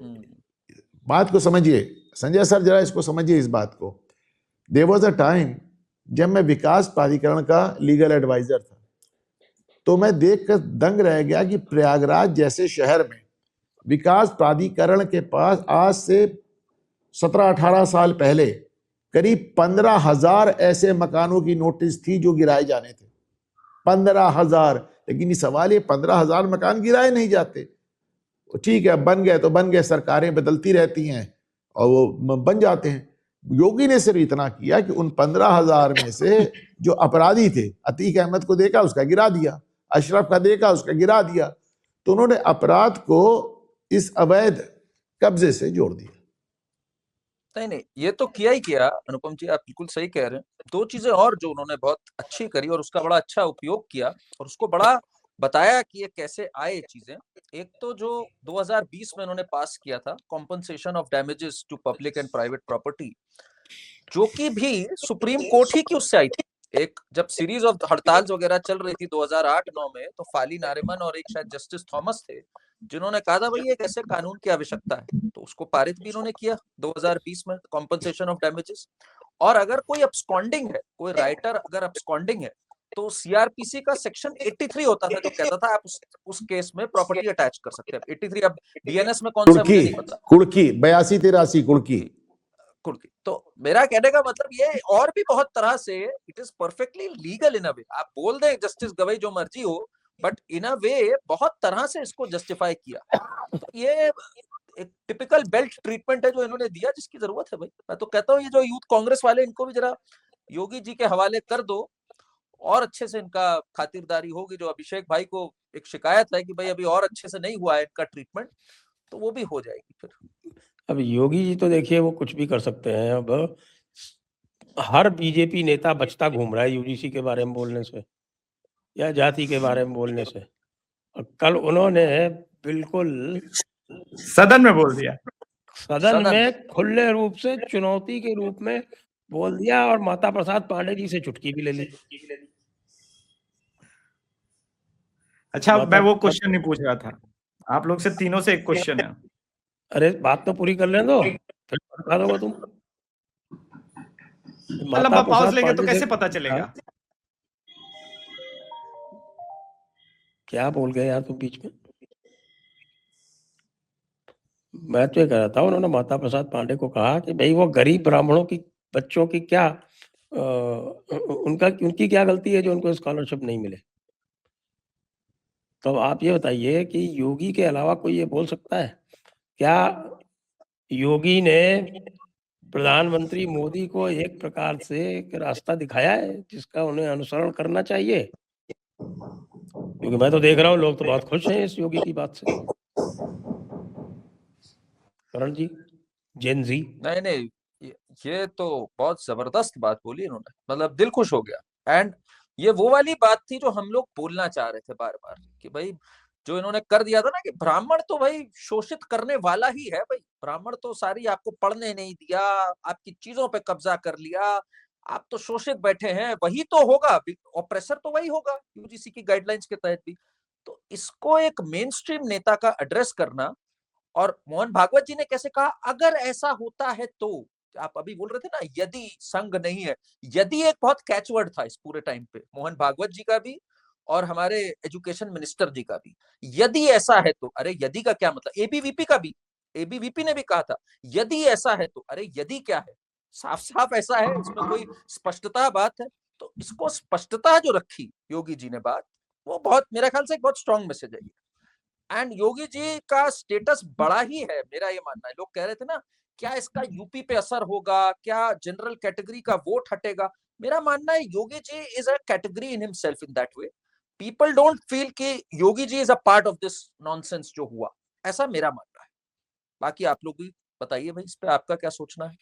बात को समझिए संजय सर, जरा इसको समझिए इस बात को। देयर वाज अ टाइम जब मैं विकास प्राधिकरण का लीगल एडवाइजर था, तो मैं देखकर दंग रह गया कि प्रयागराज जैसे शहर में विकास प्राधिकरण के पास आज से 17-18 साल पहले करीब 15,000 ऐसे मकानों की नोटिस थी जो गिराए जाने थे। 15,000। लेकिन ये सवाल, ये 15,000 मकान गिराए नहीं जाते। ठीक है, बन गए तो बन गए, सरकारें बदलती रहती हैं और वो बन जाते हैं। योगी ने सिर्फ इतना किया कि उन 15,000 में से जो अपराधी थे, अतीक अहमद को देखा उसका गिरा दिया, अशरफ का देखा उसका गिरा दिया। तो उन्होंने अपराध को इस अवैध कब्जे से जोड़ दिया। नहीं, ये तो किया ही किया अनुपम जी, आप बिल्कुल सही कह रहे हैं। 2 चीजें और जो उन्होंने बहुत अच्छी करी और उसका बड़ा अच्छा उपयोग किया और उसको बड़ा बताया कि ये कैसे आए चीजें। एक तो जो 2020 में उन्होंने पास किया था compensation of damages to public and private property, जो कि भी सुप्रीम कोर्ट ही की उससे आई थी। एक जब सीरीज ऑफ हड़ताल वगैरह चल रही थी 2008-9 में, तो फाली नारिमन और एक शायद जस्टिस थॉमस थे जिन्होंने कहा था भाई एक ऐसे कानून की आवश्यकता है, तो उसको पारित भी इन्होंने किया 2020 में, कॉम्पनसेशन ऑफ डैमेजेस। और अगर कोई अब्सकॉन्डिंग है, कोई राइटर अगर अब्सकॉन्डिंग है, तो सीआरपीसी का सेक्शन 83 होता था जो कहता था आप उस केस में प्रॉपर्टी अटैच कर सकते हैं। 83 अब डीएनएस में कौन सा मुझे नहीं पता, कुड़की 82-83 कुड़की कुर्की। तो मेरा कहने का मतलब ये और भी बहुत तरह से it is perfectly legal in a way. आप बोल दें जस्टिस गवई जो मर्जी हो, बट इन अ वे बहुत तरह से इसको जस्टिफाई किया। तो ये एक टिपिकल बेल्ट ट्रीटमेंट है जो इन्होंने दिया, जिसकी जरूरत है भाई। मैं तो कहता हूँ ये जो यूथ कांग्रेस वाले, इनको भी जरा योगी जी के हवाले कर दो, और अच्छे से इनका खातिरदारी होगी। जो अभिषेक भाई को एक शिकायत है कि भाई अभी और अच्छे से नहीं हुआ है इनका ट्रीटमेंट, तो वो भी हो जाएगी फिर। अब योगी जी तो देखिए वो कुछ भी कर सकते हैं। अब हर बीजेपी नेता बचता घूम रहा है यूजीसी के बारे में बोलने से या जाति के बारे में बोलने से। और कल उन्होंने बिल्कुल सदन में बोल दिया, सदन में खुले रूप से चुनौती के रूप में बोल दिया, और माता प्रसाद पांडे जी से चुटकी भी ले ली। अच्छा, मैं वो क्वेश्चन नहीं पूछ रहा था, आप लोग से तीनों से एक क्वेश्चन है। अरे बात तो पूरी कर लें दो, फिर बता दोगे तुम। लंबा पॉज लेंगे तो कैसे पता चलेगा? क्या बोल गए यार तुम बीच में? मैं तो ये कह रहा था, उन्होंने माता प्रसाद पांडे को कहा कि भाई वो गरीब ब्राह्मणों की बच्चों की क्या उनकी क्या गलती है जो उनको स्कॉलरशिप नहीं मिले। तो आप ये बताइए कि योगी के अलावा कोई ये बोल सकता है? क्या योगी ने प्रधानमंत्री मोदी को एक प्रकार से एक रास्ता दिखाया है जिसका उन्हें अनुसरण करना चाहिए? क्योंकि मैं तो देख रहा हूँ लोग तो बहुत खुश हैं इस योगी की बात से। करण जी, जेन जी। नहीं, ये तो बहुत जबरदस्त बात बोली इन्होंने, मतलब दिल खुश हो गया। एंड ये वो वाली बात थी जो हम लोग बोलना चाह रहे थे बार बार, कि भाई जो इन्होंने कर दिया था ना, कि ब्राह्मण तो भाई शोषित करने वाला ही है भाई। ब्राह्मण तो सारी आपको पढ़ने नहीं दिया, आपकी चीजों पे कब्जा कर लिया, आप तो शोषित बैठे हैं, वही तो होगा, ऑपरेसर तो वही होगा यूजीसी की गाइडलाइंस के तहत भी। तो इसको एक मेन स्ट्रीम नेता का एड्रेस करना, और मोहन भागवत जी ने कैसे कहा, अगर ऐसा होता है तो, आप अभी बोल रहे थे ना यदि संग नहीं है, यदि एक बहुत कैचवर्ड था इस पूरे टाइम पे, मोहन भागवत जी का भी और हमारे एजुकेशन मिनिस्टर जी का भी। यदि ऐसा है तो, अरे यदि का क्या मतलब, एबीवीपी का भी, एबीवीपी ने भी कहा था यदि ऐसा है तो। अरे यदि क्या है, साफ साफ ऐसा है, इसमें कोई स्पष्टता बात है। तो इसको स्पष्टता जो रखी योगी जी ने बात, वो बहुत मेरे ख्याल से एक बहुत स्ट्रॉन्ग मैसेज है। एंड योगी जी का स्टेटस बड़ा ही है, मेरा ये मानना है। लोग कह रहे थे ना, क्या इसका यूपी पे असर होगा, क्या जनरल कैटेगरी का वोट हटेगा? मेरा मानना है Yogi ji is a category in himself in that way. People don't feel कि Yogi ji is a part of this nonsense जो हुआ, ऐसा मेरा मानना है। बाकी आप लोग भी बताइए भाई, इस पे आपका क्या सोचना है?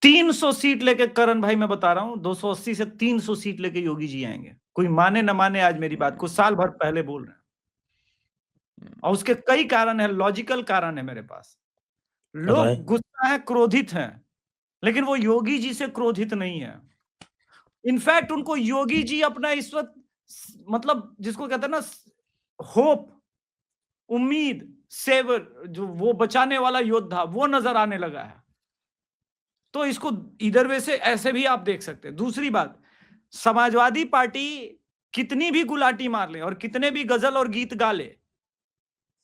300 सीट लेके, करण भाई मैं बता रहा हूं, 280 से 300 सीट लेके योगी जी आएंगे। कोई माने न माने आज मेरी बात को, साल भर पहले बोल रहे हैं, और उसके कई कारण है, लॉजिकल कारण है मेरे पास। लोग गुस्सा है, क्रोधित हैं, लेकिन वो योगी जी से क्रोधित नहीं है। इनफैक्ट उनको योगी जी अपना इस वक्त, मतलब जिसको कहते हैं ना, होप, उम्मीद, सेवर, जो वो बचाने वाला योद्धा, वो नजर आने लगा है। तो इसको इधर वे से ऐसे भी आप देख सकते हैं। दूसरी बात, समाजवादी पार्टी कितनी भी गुलाटी मार ले और कितने भी गजल और गीत गा ले,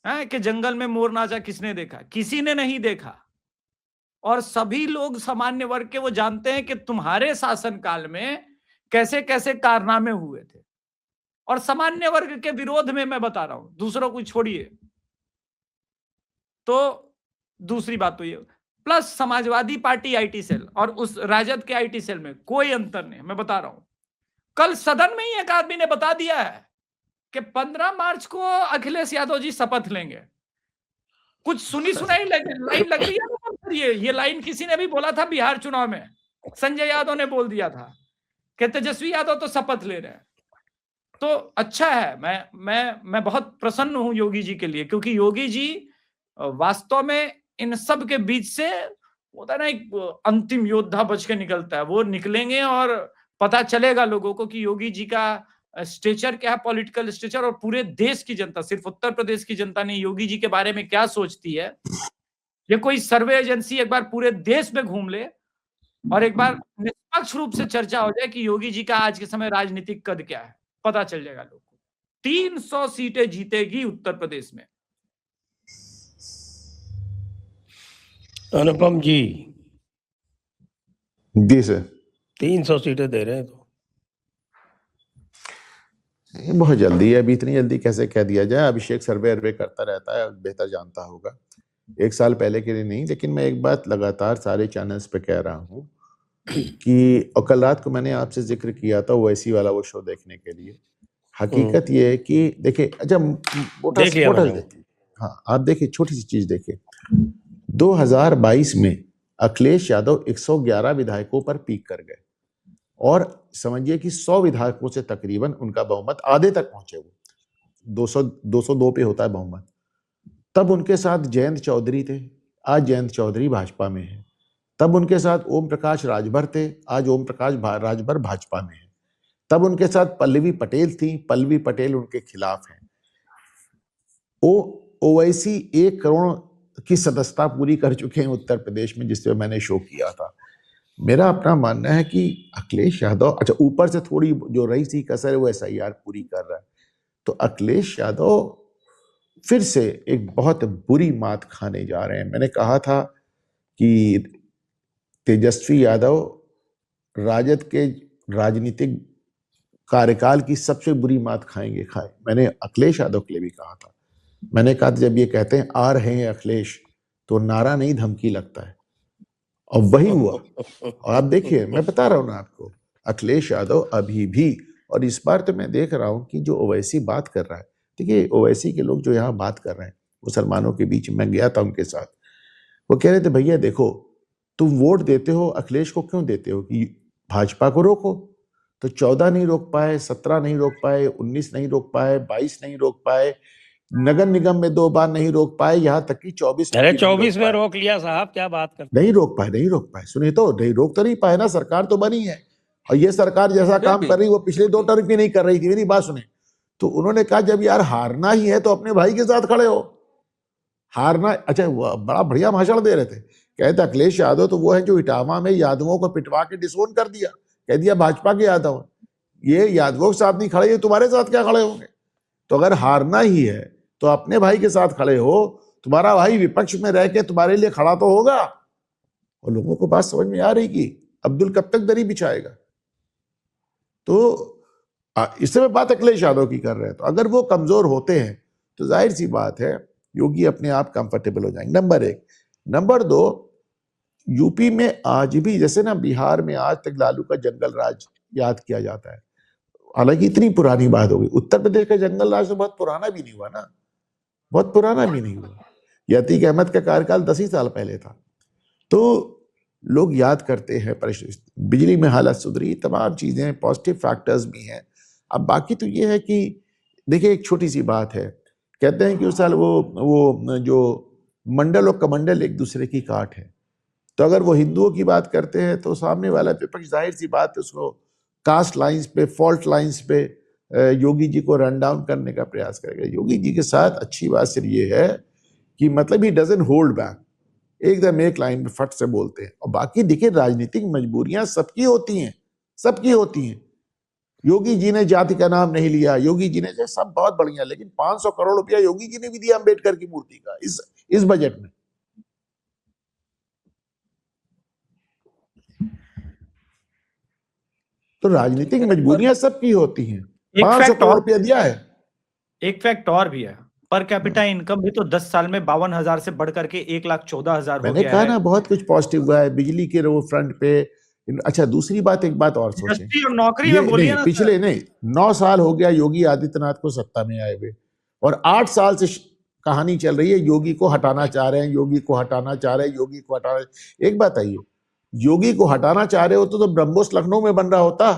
कि जंगल में मोर नाचा किसने देखा, किसी ने नहीं देखा। और सभी लोग सामान्य वर्ग के वो जानते हैं कि तुम्हारे शासनकाल में कैसे कैसे कारनामे हुए थे। और सामान्य वर्ग के विरोध में मैं बता रहा हूं, दूसरों को छोड़िए। तो दूसरी बात तो ये, plus Samajwadi party IT cell और उस राजद के आईटी सेल में कोई अंतर नहीं, मैं बता रहा हूं। कल सदन में ही एक आदमी ने बता दिया है कि 15 मार्च को अखिलेश यादव जी शपथ लेंगे। कुछ सुनी सुनाई लाइन लग रही है। ये लाइन किसी ने भी बोला था बिहार चुनाव में, संजय यादव ने बोल दिया था कि तेजस्वी यादव तो शपथ ले रहे हैं। तो अच्छा है, मैं बहुत प्रसन्न हूं योगी जी के लिए, क्योंकि योगी जी वास्तव में इन सब के बीच से होता है ना, एक अंतिम योद्धा बच के निकलता है। वो निकलेंगे और पता चलेगा लोगों को कि योगी जी का स्टेचर क्या है, पॉलिटिकल स्टेचर, और पूरे देश की जनता, सिर्फ उत्तर प्रदेश की जनता नहीं, योगी जी के बारे में क्या सोचती है। ये कोई सर्वे एजेंसी एक बार पूरे देश में घूम ले और एक बार निष्पक्ष रूप से चर्चा हो जाए कि योगी जी का आज के समय राजनीतिक कद क्या है, पता चल जाएगा लोगों को। 300 सीटें जीतेगी उत्तर प्रदेश में। अनुपम जी, जी सर, 300 सीटें दे रहे हैं तो ये बहुत जल्दी है, अभी इतनी जल्दी कैसे कह दिया जाए। अभिषेक सर्वे करता रहता है, बेहतर जानता होगा। 1 साल पहले के लिए नहीं, लेकिन मैं एक बात लगातार सारे चैनल्स पे कह रहा हूँ कि और कल रात को मैंने आपसे जिक्र किया था ओवैसी वाला वो शो देखने के लिए। हकीकत ये है कि देखिए, अच्छा मोटा देख लिया मैंने। देखिए, हाँ आप देखिए, छोटी सी चीज देखिए, 2022 में अखिलेश यादव 111 विधायकों पर पीक कर गए और समझिए कि 100 विधायकों से तकरीबन उनका बहुमत आधे तक पहुंचे। वो 202 पे होता है बहुमत। तब उनके साथ जयंत चौधरी थे, आज जयंत चौधरी भाजपा में है। तब उनके साथ ओम प्रकाश राजभर थे, आज ओम प्रकाश राजभर भाजपा में है। तब उनके साथ पल्लवी पटेल थी, पल्लवी पटेल उनके खिलाफ है। ओवैसी 1 करोड़ की सदस्यता पूरी कर चुके हैं उत्तर प्रदेश में, जिससे मैंने शो किया था। मेरा अपना मानना है कि अखिलेश यादव, अच्छा ऊपर से थोड़ी जो रही थी कसर वो SIR पूरी कर रहा है, तो अखिलेश यादव फिर से एक बहुत बुरी मात खाने जा रहे हैं। मैंने कहा था कि तेजस्वी यादव राजद के राजनीतिक कार्यकाल की सबसे बुरी मात खाएंगे। मैंने अखिलेश यादव के लिए भी कहा था। मैंने कहा था जब ये कहते हैं आ रहे हैं अखिलेश, तो नारा नहीं धमकी लगता है, और वही हुआ। और आप देखिए, मैं बता रहा हूं ना आपको, अखिलेश यादव अभी भी, और इस बार तो मैं देख रहा हूं कि जो ओवैसी बात कर रहा है, देखिए ओवैसी के लोग जो यहाँ बात कर रहे हैं मुसलमानों के बीच, मैं गया था उनके साथ, वो कह रहे थे भैया देखो, तुम वोट देते हो अखिलेश को, क्यों देते हो कि भाजपा को रोको। तो 14 नहीं रोक पाए, 17 नहीं रोक पाए, 19 नहीं रोक पाए, 22 नहीं रोक पाए, नगर निगम में 2 बार नहीं रोक पाए, यहाँ तक कि 24 अरे 24 में रोक लिया साहब, क्या बात करते नहीं रोक पाए। सुनिए तो, नहीं रोक तो नहीं पाए ना, सरकार तो बनी है, और ये सरकार जैसा काम कर रही वो पिछले 2 टर्म की नहीं कर रही थी। मेरी बात सुने, तो उन्होंने कहा जब यार हारना ही है तो अपने भाई के साथ खड़े हो। हारना, अच्छा बड़ा बढ़िया भाषण दे रहे थे, कहते अखिलेश यादव तो वो है जो इटावा में यादवों को पिटवा के डिसोन कर दिया, कह दिया भाजपा के यादव, ये यादवों के साथ नहीं खड़े, ये तुम्हारे साथ क्या खड़े होंगे। तो अगर हारना ही है तो अपने भाई के साथ खड़े हो, तुम्हारा भाई विपक्ष में रह के तुम्हारे लिए खड़ा तो होगा। और लोगों को बात समझ में आ रही कि अब्दुल कब तक दरी बिछाएगा। तो इससे मैं बात अखिलेश यादव की कर रहे हैं, तो अगर वो कमजोर होते हैं तो जाहिर सी बात है योगी अपने आप कंफर्टेबल हो जाएंगे, नंबर 1। नंबर 2, यूपी में आज भी, जैसे ना बिहार में आज तक लालू का जंगल राज याद किया जाता है, हालांकि इतनी पुरानी बात हो गई। उत्तर प्रदेश का जंगल राज तो बहुत पुराना भी नहीं हुआ ना, बहुत पुराना भी नहीं हुआ। अतीक अहमद का कार्यकाल 10 ही साल पहले था। तो लोग याद करते हैं, बिजली में हालत सुधरी, तमाम चीजें, पॉजिटिव फैक्टर्स भी हैं। अब बाकी तो ये है कि देखिए, एक छोटी सी बात है, कहते हैं कि उस साल वो जो मंडल और कमंडल एक दूसरे की काट है। तो अगर वो हिंदुओं की बात करते हैं तो सामने वाला विपक्ष जाहिर सी बात है उसको कास्ट लाइंस पे, फॉल्ट लाइंस पे योगी जी को रन डाउन करने का प्रयास करेगा। योगी जी के साथ अच्छी बात सिर्फ ये है कि मतलब ही डजंट होल्ड बैक, एकदम एक लाइन में फट से बोलते हैं। और बाकी देखिए, राजनीतिक मजबूरियां सबकी होती हैं, सबकी होती हैं। योगी जी ने जाति का नाम नहीं लिया, योगी जी ने, सब बहुत बढ़िया, लेकिन 500 करोड़ रुपया योगी जी ने भी दिया अंबेडकर की मूर्ति का इस बजट में। तो राजनीतिक मजबूरियां सबकी होती हैं। 500 करोड़ रुपया दिया है। एक फैक्ट और भी है, पर कैपिटा इनकम भी तो 10 साल में 52,000 से बढ़ करके 1,14,000 हो गया है। मैंने कहा ना बहुत कुछ पॉजिटिव हुआ है बिजली के फ्रंट पे। अच्छा दूसरी बात, एक बात और सोचें, और नौकरी में बोलिए ना, पिछले 9 साल हो गया योगी आदित्यनाथ को सत्ता में आए हुए, और 8 साल से कहानी चल रही है योगी को हटाना चाह रहे हैं, योगी को हटाना चाह रहे हैं, योगी को हटाना। एक बात आइए, योगी को हटाना चाह रहे होते तो ब्रह्मोस लखनऊ में बन रहा होता।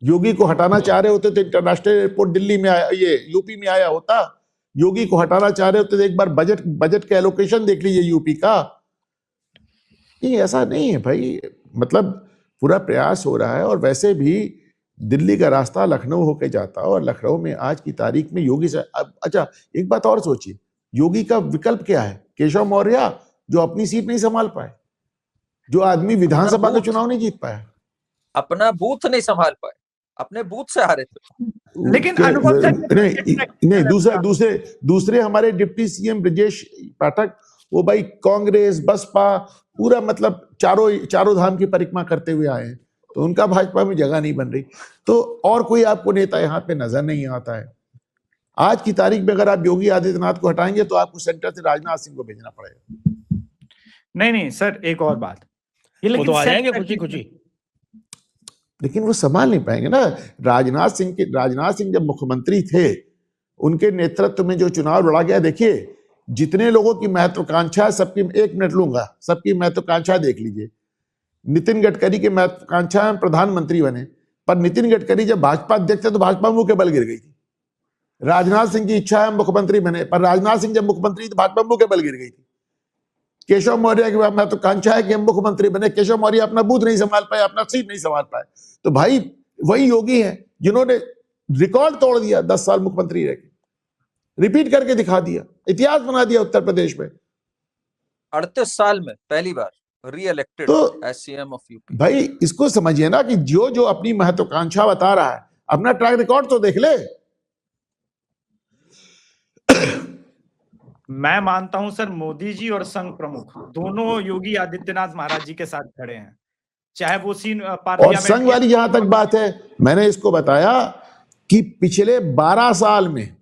योगी को हटाना चाह रहे होते तो इंटरनेशनल एयरपोर्ट दिल्ली में आया, ये यूपी में आया होता। योगी को हटाना चाह रहे होते तो एक बार बजट का एलोकेशन देख लीजिए यूपी का। नहीं, ऐसा नहीं है भाई, मतलब पूरा प्रयास हो रहा है। और वैसे भी दिल्ली का रास्ता लखनऊ होके जाता है, और लखनऊ में आज की तारीख में योगी से अच्छा एक बात और सोचिए, योगी का विकल्प क्या है? केशव मौर्य, जो अपनी सीट नहीं संभाल पाए, जो आदमी विधानसभा का चुनाव नहीं जीत पाया, अपना बूथ नहीं संभाल पाए, अपने बूथ से हारे थे। लेकिन अनुभव नहीं, दूसरे हमारे डिप्टी सीएम ब्रजेश पाठक, वो भाई कांग्रेस बसपा पूरा मतलब चारों धाम की परिक्रमा करते हुए आए हैं, तो उनका भाजपा में जगह नहीं बन रही। तो और कोई आपको नेता यहाँ पे नजर नहीं आता है। आज की तारीख में अगर आप योगी आदित्यनाथ को हटाएंगे तो आपको सेंटर से राजनाथ सिंह को भेजना पड़ेगा। नहीं सर, एक और बात, ये वो लेकिन तो आ जाएंगे खुशी, लेकिन वो संभाल नहीं पाएंगे ना। राजनाथ सिंह जब मुख्यमंत्री थे, उनके नेतृत्व में जो चुनाव लड़ा गया, देखिए जितने लोगों की महत्वाकांक्षा, सबकी 1 मिनट लूंगा, सबकी महत्वाकांक्षा देख लीजिए। नितिन गडकरी की महत्वाकांक्षा में प्रधानमंत्री बने, पर नितिन गडकरी जब भाजपा अध्यक्ष थे तो भाजपा मुंह के बल गिर गई थी। राजनाथ सिंह की इच्छा है मुख्यमंत्री बने, पर राजनाथ सिंह जब मुख्यमंत्री तो भाजपा मुंह के बल गिर गई थी। केशव मौर्य की महत्वाकांक्षा है कि हम मुख्यमंत्री बने, केशव मौर्य अपना बूथ नहीं संभाल पाए, अपना सीट नहीं संभाल पाए। तो भाई वही योगी हैं जिन्होंने रिकॉर्ड तोड़ दिया, 10 साल मुख्यमंत्री रह के रिपीट करके दिखा दिया, इतिहास बना दिया उत्तर प्रदेश में। 38 साल में पहली बार री-इलेक्टेड एज सीएम ऑफ यूपी। भाई इसको समझिए ना कि जो अपनी महत्वाकांक्षा बता रहा है, अपना ट्रैक रिकॉर्ड तो देख ले। मैं मानता हूं सर, मोदी जी और संघ प्रमुख दोनों योगी आदित्यनाथ महाराज जी के साथ खड़े हैं, चाहे वो और संघ वाली जहां तक बात है, मैंने इसको बताया कि पिछले 12 साल में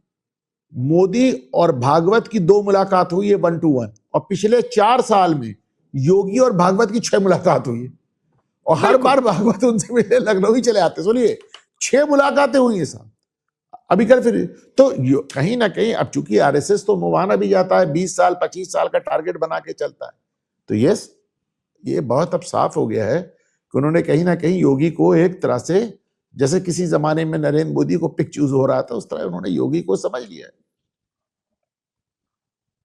मोदी और भागवत की 2 मुलाकात हुई है 1 to 1, और पिछले 4 साल में योगी और भागवत की 6 मुलाकात हुई है, और हर बार भागवत उनसे मिलने लखनऊ ही चले आते। सुनिए 6 मुलाकातें हुई हैं साहब, अभी कल फिर। तो कहीं ना कहीं अब चूंकि आरएसएस तो मुवाना भी जाता है, 20 साल 25 साल का टारगेट बना के चलता है, तो यस ये बहुत अब साफ हो गया है कि उन्होंने कहीं ना कहीं योगी को एक तरह से, जैसे किसी जमाने में नरेंद्र मोदी को पिक चूज हो रहा था, उस तरह उन्होंने योगी को समझ लिया है।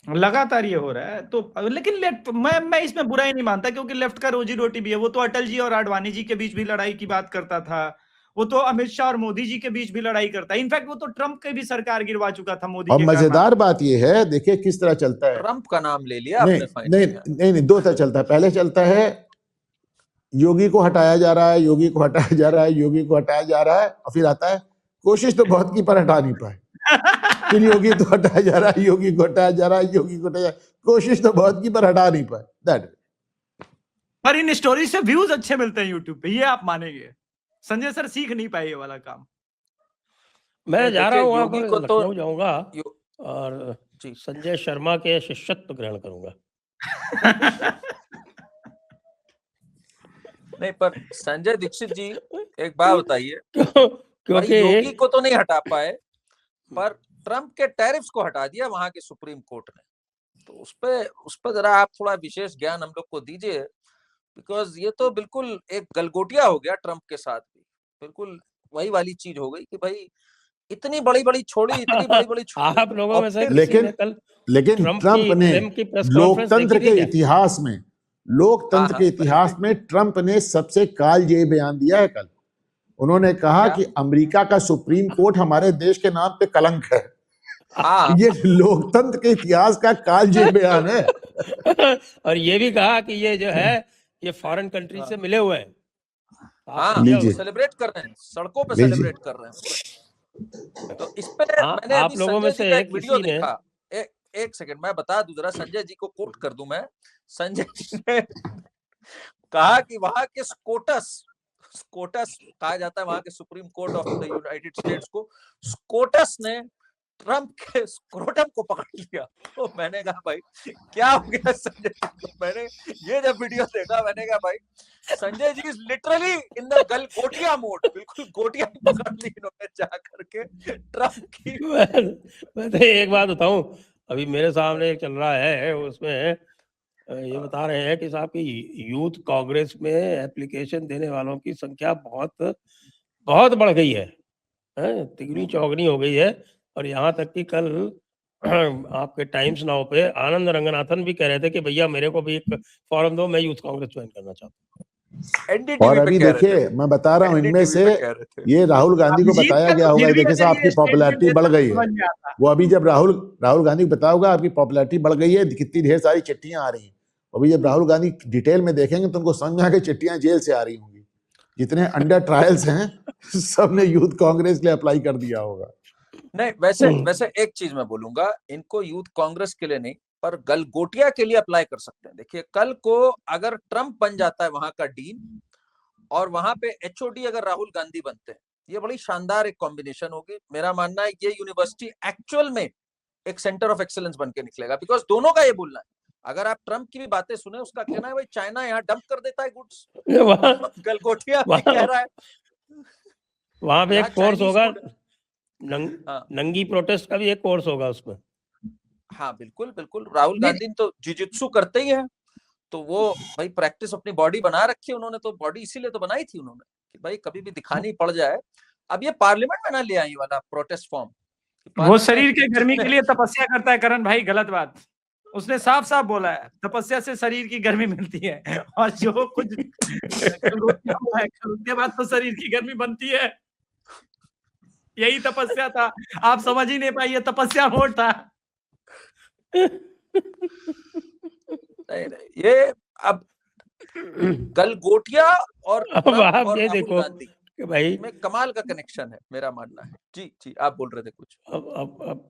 लगातार ये हो रहा है। तो लेकिन लेफ्ट, मैं इसमें बुरा ही नहीं मानता, क्योंकि लेफ्ट का रोजी रोटी भी है। वो तो अटल जी और आडवाणी जी के बीच भी लड़ाई की बात करता था, वो तो अमित शाह और मोदी जी के बीच भी लड़ाई करता है। इनफैक्ट वो तो ट्रंप के भी सरकार गिरवा चुका था मोदी। और मजेदार बात ये है, देखिए किस तरह चलता है। ट्रंप का नाम ले लिया आपने। नहीं 2 तरह चलता है। पहले चलता है योगी को हटाया जा रहा है, योगी को हटाया जा रहा है, योगी को हटाया जा रहा है, और फिर आता है कोशिश तो बहुत की पर हटा नहीं पाए। फिर योगी तो हटाया जा रहा है, योगी को हटाया जा रहा है, योगी को हटाया, कोशिश तो बहुत की पर हटा नहीं पाए। दैट पर इन स्टोरी से व्यूज अच्छे मिलते हैं यूट्यूब पे, ये आप मानेंगे। संजय सर सीख नहीं पाए ये वाला काम। मैं जा रहा हूँ वहां पर, लखनऊ जाऊंगा और संजय शर्मा के शिष्यत्व ग्रहण करूंगा। नहीं, पर संजय दीक्षित जी एक बात बताइए, क्योंकि योगी को तो नहीं हटा पाए, पर ट्रंप के टैरिफ्स को हटा दिया वहां के सुप्रीम कोर्ट ने। तो उस पे जरा आप थोड़ा विशेष ज्ञान हम लोग को दीजिए, बिकॉज ये तो बिल्कुल एक गलगोटिया हो गया ट्रंप के साथ भी। बिल्कुल वही वाली चीज हो गई कि भाई इतनी बड़ी छोड़ी, इतनी बड़ी छोड़ी। आप लोगों में से लेकिन ट्रंप ने लोकतंत्र के इतिहास में ट्रंप ने सबसे कालजयी बयान दिया है कल। उन्होंने कहा कि अमेरिका का सुप्रीम कोर्ट हमारे देश के नाम पे कलंक है। ये लोकतंत्र के इतिहास का कालजयी बयान है। और ये भी कहा कि ये जो है ये फॉरेन कंट्री से मिले हुए हैं। सेलिब्रेट कर रहे हैं, सड़कों पे सेलिब्रेट कर रहे हैं। तो इस पे मैंने आप लोगों में से एक वीडियो देखा। एक सेकंड मैं बता दूं, जरा संजय जी को कोट कर दूं मैं। संजय जी ने कहा कि वहां के स्कोटस कहा जाता है, वहां के supreme court of the United states को, स्कोटस ने ट्रंप के स्क्रोटम को पकड़ लिया। तो मैंने कहा भाई क्या हो गया संजय जी। मैंने ये जब वीडियो देखा, मैंने कहा भाई Sanjay ji is literally in the गोटिया मोड। बिल्कुल गोटिया पकड़ ली इन्होंने जा करके ट्रंप की। मैं तो एक बात बताऊं, अभी मेरे सामने एक चल रहा है, उसमें ये बता रहे हैं कि साहब की यूथ कांग्रेस में एप्लीकेशन देने वालों की संख्या बहुत बढ़ गई है, तिगुनी चौगनी हो गई है। और यहाँ तक कि कल आपके टाइम्स नाउ पे आनंद रंगनाथन भी कह रहे थे कि भैया मेरे को भी एक फॉर्म दो, मैं यूथ कांग्रेस ज्वाइन करना चाहता हूँ। और अभी देखिए मैं बता रहा हूँ, इनमें से ये राहुल गांधी को बताया गया होगा, देखिए साहब आपकी पॉपुलैरिटी बढ़ गई है। वो अभी जब राहुल गांधी को बताया होगा आपकी पॉपुलैरिटी बढ़ गई है, कितनी ढेर सारी चिट्ठियां आ रही हैं। अभी जब राहुल गांधी डिटेल में देखेंगे तो उनको समझ में आके चिट्ठियां जेल से आ रही होंगी। जितने अंडर ट्रायल्स हैं सबने यूथ कांग्रेस के लिए अप्लाई कर दिया होगा। नहीं वैसे एक चीज मैं बोलूंगा, इनको यूथ कांग्रेस के लिए नहीं, पर गलगोटिया के लिए अप्लाई कर सकते हैं। देखिए कल को अगर ट्रंप बन जाता है वहां का डीन और वहां पे एचओडी अगर राहुल गांधी बनते हैं, ये बड़ी शानदार एक कॉम्बिनेशन होगी। मेरा मानना है ये यूनिवर्सिटी एक्चुअल में एक सेंटर ऑफ एक्सीलेंस बन के निकलेगा, बिकॉज दोनों का ये बोलना है। अगर आप ट्रंप की भी बातें सुने, उसका कहना है भाई चाइना यहाँ डंप कर देता है गुड्स, गलगोटिया भी कह रहा है वहां पे एक कोर्स होगा, हाँ। नंगी प्रोटेस्ट का भी एक कोर्स होगा उसमें। हाँ बिल्कुल बिल्कुल, राहुल गांधी तो जिजित्सु करते ही है, तो वो भाई प्रैक्टिस अपनी बॉडी बना रखी है उन्होंने, तो बॉडी इसीलिए तो बनाई थी उन्होंने कि भाई कभी भी दिखानी पड़ जाए। अब ये पार्लियामेंट में ना ले आई वाला प्रोटेस्ट फॉर्म, वो शरीर के गर्मी के लिए तपस्या करता है करण भाई, गलत बात। उसने साफ साफ बोला है तपस्या से शरीर की गर्मी मिलती है, और जो कुछ उसके बाद तो शरीर की गर्मी बनती है, यही तपस्या था। आप समझ ही नहीं पाइए, तपस्या मोड था। नहीं, ये अब गलगोटिया और आप ये देखो कि भाई में कमाल का कनेक्शन है, मेरा मानना है। जी जी, आप बोल रहे थे कुछ। अब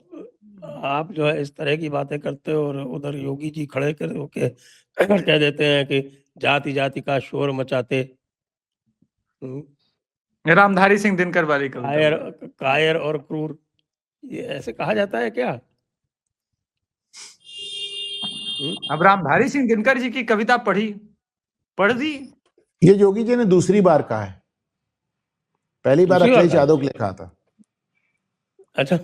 आप जो है इस तरह की बातें करते हो, और उधर योगी जी खड़े कर होके कह देते हैं कि जाति जाति का शोर मचाते। रामधारी सिंह दिनकर वाली कायर और क्रूर, ये ऐसे कहा जाता है क्या? अब रामधारी सिंह दिनकर जी की कविता पढ़ दी। ये योगी जी ने दूसरी बार कहा है, पहली बार अखिलेश यादव के लिए कहा था। अच्छा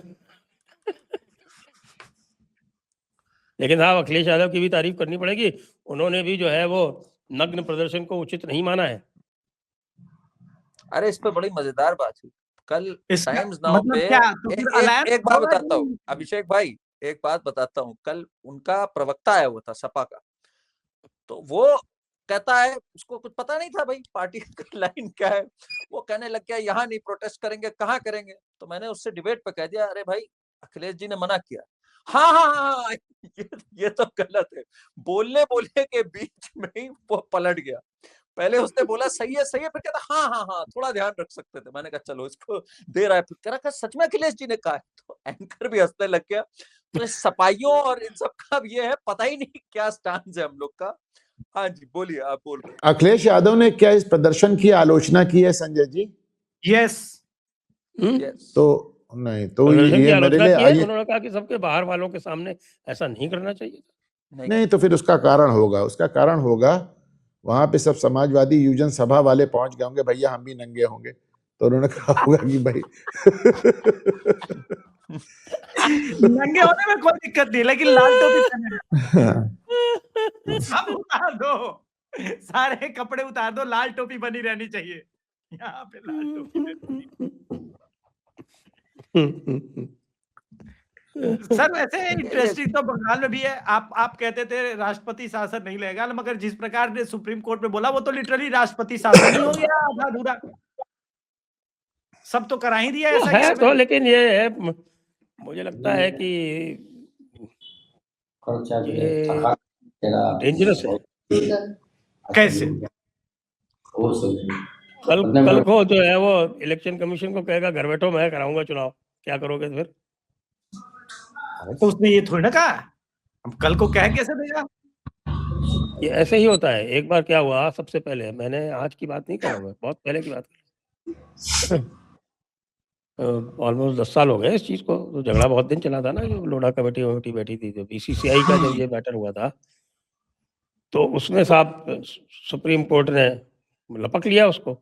लेकिन साहब अखिलेश यादव की भी तारीफ करनी पड़ेगी, उन्होंने भी जो है वो नग्न प्रदर्शन को उचित नहीं माना है। अरे इस पे बड़ी मजेदार बात हुई कल टाइम्स नाउ मतलब पे। एक बात बताता हूँ अभिषेक भाई, एक बात बताता हूँ। कल उनका प्रवक्ता आया हुआ था सपा का, तो वो कहता है उसको कुछ पता नहीं था भाई पार्टी का लाइन क्या है, वो कहने लग गया यहाँ नहीं प्रोटेस्ट करेंगे, कहाँ करेंगे। तो मैंने उससे डिबेट पे कह दिया, अरे भाई अखिलेश जी ने मना किया। हाँ हाँ हाँ, ये तो गलत है। बोलने के बीच में ही वो पलट गया। पहले उसने बोला सही है, फिर कहता हाँ हाँ हाँ थोड़ा ध्यान रख सकते थे। मैंने कहा चलो इसको दे रहा है, फिर कह रहा सच में अखिलेश जी ने कहा है। तो एंकर भी हंसने लग गया। तो सपाइयों और इन सब का ये है, पता ही नहीं क्या स्टांस है हम लोग का। हाँ जी बोलिए, आप बोल रहे हैं। अखिलेश यादव ने क्या इस प्रदर्शन की आलोचना की है संजय जी? यस। तो नहीं, तो ये मेरे लिए उन्होंने कहा कि सबके बाहर वालों के सामने ऐसा नहीं करना चाहिए। नहीं तो फिर उसका कारण होगा वहां पे सब समाजवादी युवजन सभा वाले पहुंच गए होंगे, भैया हम भी नंगे होंगे, तो उन्होंने कहा होगा कि भाई नंगे होने में कोई दिक्कत नहीं, लेकिन लाल टोपी पहने सब उतार दो, सारे कपड़े उतार दो, लाल टोपी बनी रहनी चाहिए यहाँ पे, लाल टोपी। सर वैसे इंटरेस्टिंग तो बंगाल में भी है। आप कहते थे राष्ट्रपति शासन नहीं लगेगा, मगर जिस प्रकार ने सुप्रीम कोर्ट में बोला वो तो लिटरली राष्ट्रपति शासन ही हो गया, आधा अधूरा सब तो करा ही दिया ऐसा है। तो लेकिन ये है, मुझे लगता है कि ये डेंजरस है। कैसे? कल को जो है वो इलेक्शन कमीशन को कहेगा घर बैठो मैं कराऊंगा चुनाव, क्या करोगे फिर? तो उसने ये थोड़ी ना कहा, हम कल को कह कैसे देगा? ये ऐसे ही होता है। एक बार क्या हुआ, सबसे पहले, मैंने आज की बात नहीं कर रहा हूँ, बहुत पहले की बात कर, ऑलमोस्ट 10 साल हो गए इस चीज को। तो झगड़ा बहुत दिन चला था ना, जो लोढ़ा कमेटी बैठी थी, जो बीसीसीआई का जब ये मैटर हुआ था, तो उसमें साहब सुप्रीम कोर्ट ने लपक लिया उसको।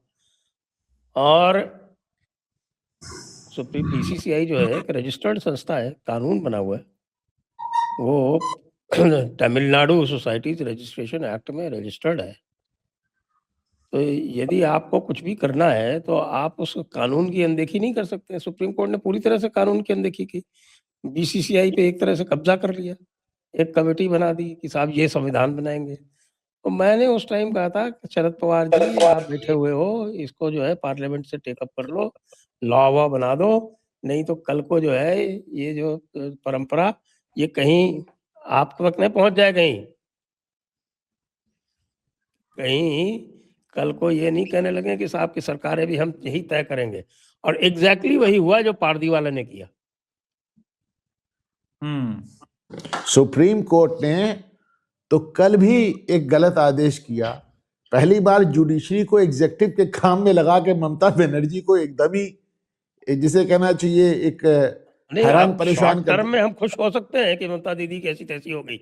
और बीसीसीआई जो है एक रजिस्टर्ड संस्था है, कानून बना हुआ है, वो तमिलनाडु सोसाइटीज रजिस्ट्रेशन एक्ट में रजिस्टर्ड है। तो यदि आपको कुछ भी करना है तो आप उस कानून की अनदेखी नहीं कर सकते। सुप्रीम कोर्ट ने पूरी तरह से कानून की अनदेखी की, बीसीसीआई पे एक तरह से कब्जा कर लिया, एक कमेटी बना दी कि साहब ये संविधान बनाएंगे। तो मैंने उस टाइम कहा था शरद पवार जी आप बैठे हुए हो, इसको जो है पार्लियामेंट से टेकअप कर लो, लॉ वॉ बना दो, नहीं तो कल को जो है ये जो परंपरा ये कहीं आप तक नहीं पहुंच जाए, कहीं कल को ये नहीं कहने लगे कि साहब की सरकारें भी हम यही तय करेंगे। और एग्जैक्टली वही हुआ जो पारदीवाला ने किया। सुप्रीम कोर्ट ने तो कल भी एक गलत आदेश किया। पहली बार जुडिशरी को एग्जेक्टिव के काम में लगा के ममता बनर्जी को एकदम ही जिसे कहना चाहिए एक हैरान परेशान कर टर्म में हम खुश हो सकते हैं कि ममता दीदी कैसी तैसी हो गई,